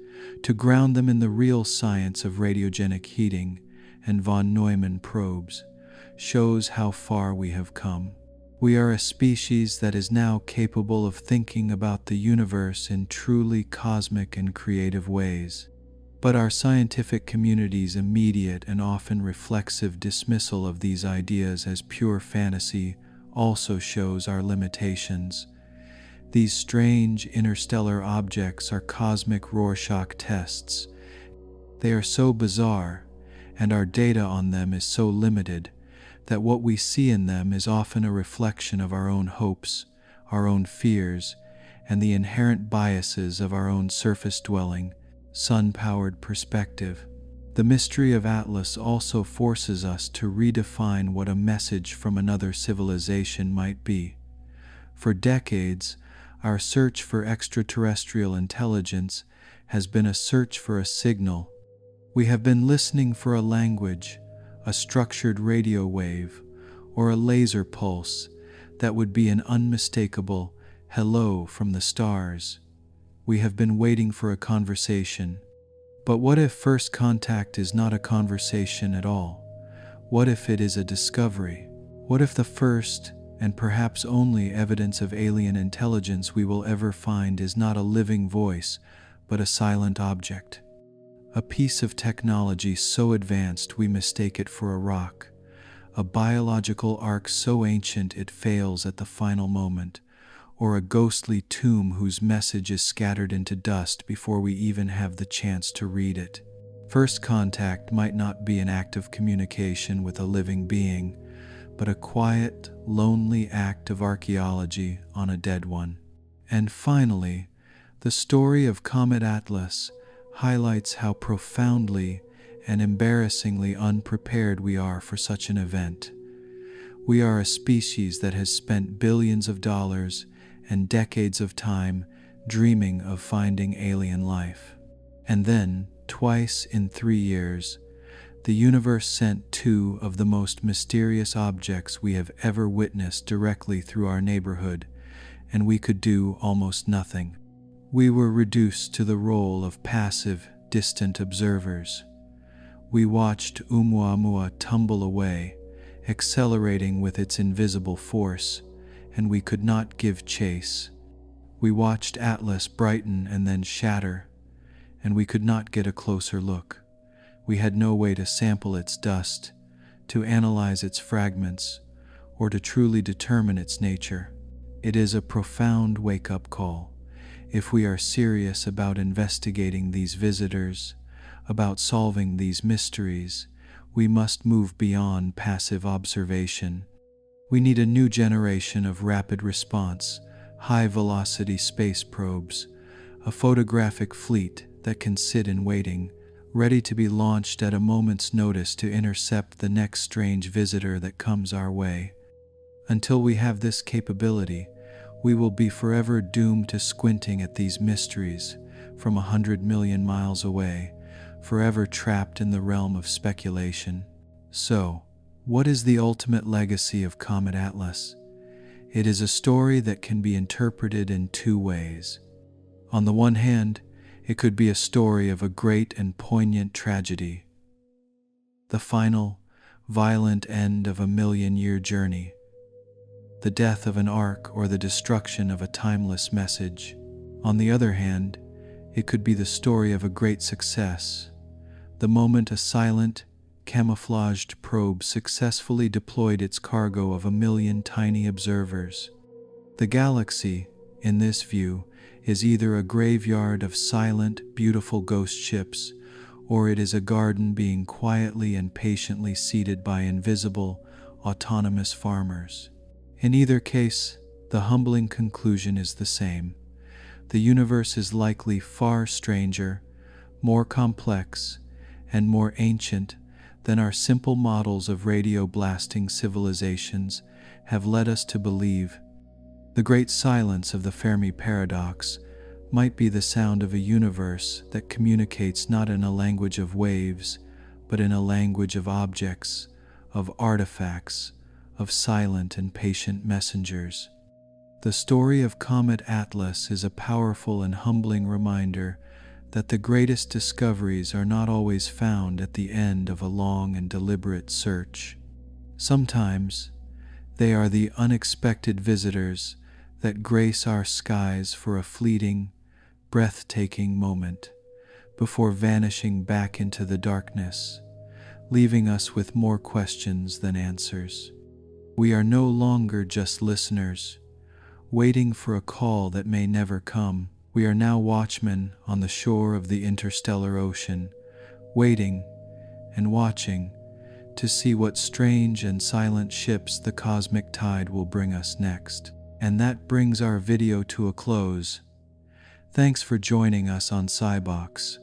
to ground them in the real science of radiogenic heating and von Neumann probes, shows how far we have come. We are a species that is now capable of thinking about the universe in truly cosmic and creative ways. But our scientific community's immediate and often reflexive dismissal of these ideas as pure fantasy also shows our limitations. These strange interstellar objects are cosmic Rorschach tests. They are so bizarre, and our data on them is so limited, that what we see in them is often a reflection of our own hopes, our own fears, and the inherent biases of our own surface-dwelling, sun-powered perspective. The mystery of Atlas also forces us to redefine what a message from another civilization might be. For decades, our search for extraterrestrial intelligence has been a search for a signal. We have been listening for a language, a structured radio wave, or a laser pulse that would be an unmistakable hello from the stars. We have been waiting for a conversation. But what if first contact is not a conversation at all? What if it is a discovery? What if the first and perhaps only evidence of alien intelligence we will ever find is not a living voice, but a silent object? A piece of technology so advanced we mistake it for a rock, a biological arc so ancient it fails at the final moment, or a ghostly tomb whose message is scattered into dust before we even have the chance to read it. First contact might not be an act of communication with a living being, but a quiet, lonely act of archaeology on a dead one. And finally, the story of Comet Atlas highlights how profoundly and embarrassingly unprepared we are for such an event. We are a species that has spent billions of dollars and decades of time dreaming of finding alien life. And then, twice in 3 years, the universe sent two of the most mysterious objects we have ever witnessed directly through our neighborhood, and we could do almost nothing. We were reduced to the role of passive, distant observers. We watched Oumuamua tumble away, accelerating with its invisible force, and we could not give chase. We watched Atlas brighten and then shatter, and we could not get a closer look. We had no way to sample its dust, to analyze its fragments, or to truly determine its nature. It is a profound wake-up call. If we are serious about investigating these visitors, about solving these mysteries, we must move beyond passive observation. We need a new generation of rapid response, high-velocity space probes, a photographic fleet that can sit in waiting, ready to be launched at a moment's notice to intercept the next strange visitor that comes our way. Until we have this capability, we will be forever doomed to squinting at these mysteries from 100 million miles away, forever trapped in the realm of speculation. So, what is the ultimate legacy of Comet Atlas? It is a story that can be interpreted in two ways. On the one hand, it could be a story of a great and poignant tragedy, the final, violent end of a million-year journey, the death of an ark or the destruction of a timeless message. On the other hand, it could be the story of a great success, the moment a silent, camouflaged probe successfully deployed its cargo of 1 million tiny observers. The galaxy, in this view, is either a graveyard of silent, beautiful ghost ships, or it is a garden being quietly and patiently seeded by invisible, autonomous farmers. In either case, the humbling conclusion is the same. The universe is likely far stranger, more complex, and more ancient than our simple models of radio-blasting civilizations have led us to believe. The great silence of the Fermi paradox might be the sound of a universe that communicates not in a language of waves, but in a language of objects, of artifacts, of silent and patient messengers. The story of Comet Atlas is a powerful and humbling reminder that the greatest discoveries are not always found at the end of a long and deliberate search. Sometimes, they are the unexpected visitors that grace our skies for a fleeting, breathtaking moment before vanishing back into the darkness, leaving us with more questions than answers. We are no longer just listeners, waiting for a call that may never come. We are now watchmen on the shore of the interstellar ocean, waiting and watching to see what strange and silent ships the cosmic tide will bring us next. And that brings our video to a close. Thanks for joining us on PsyBox.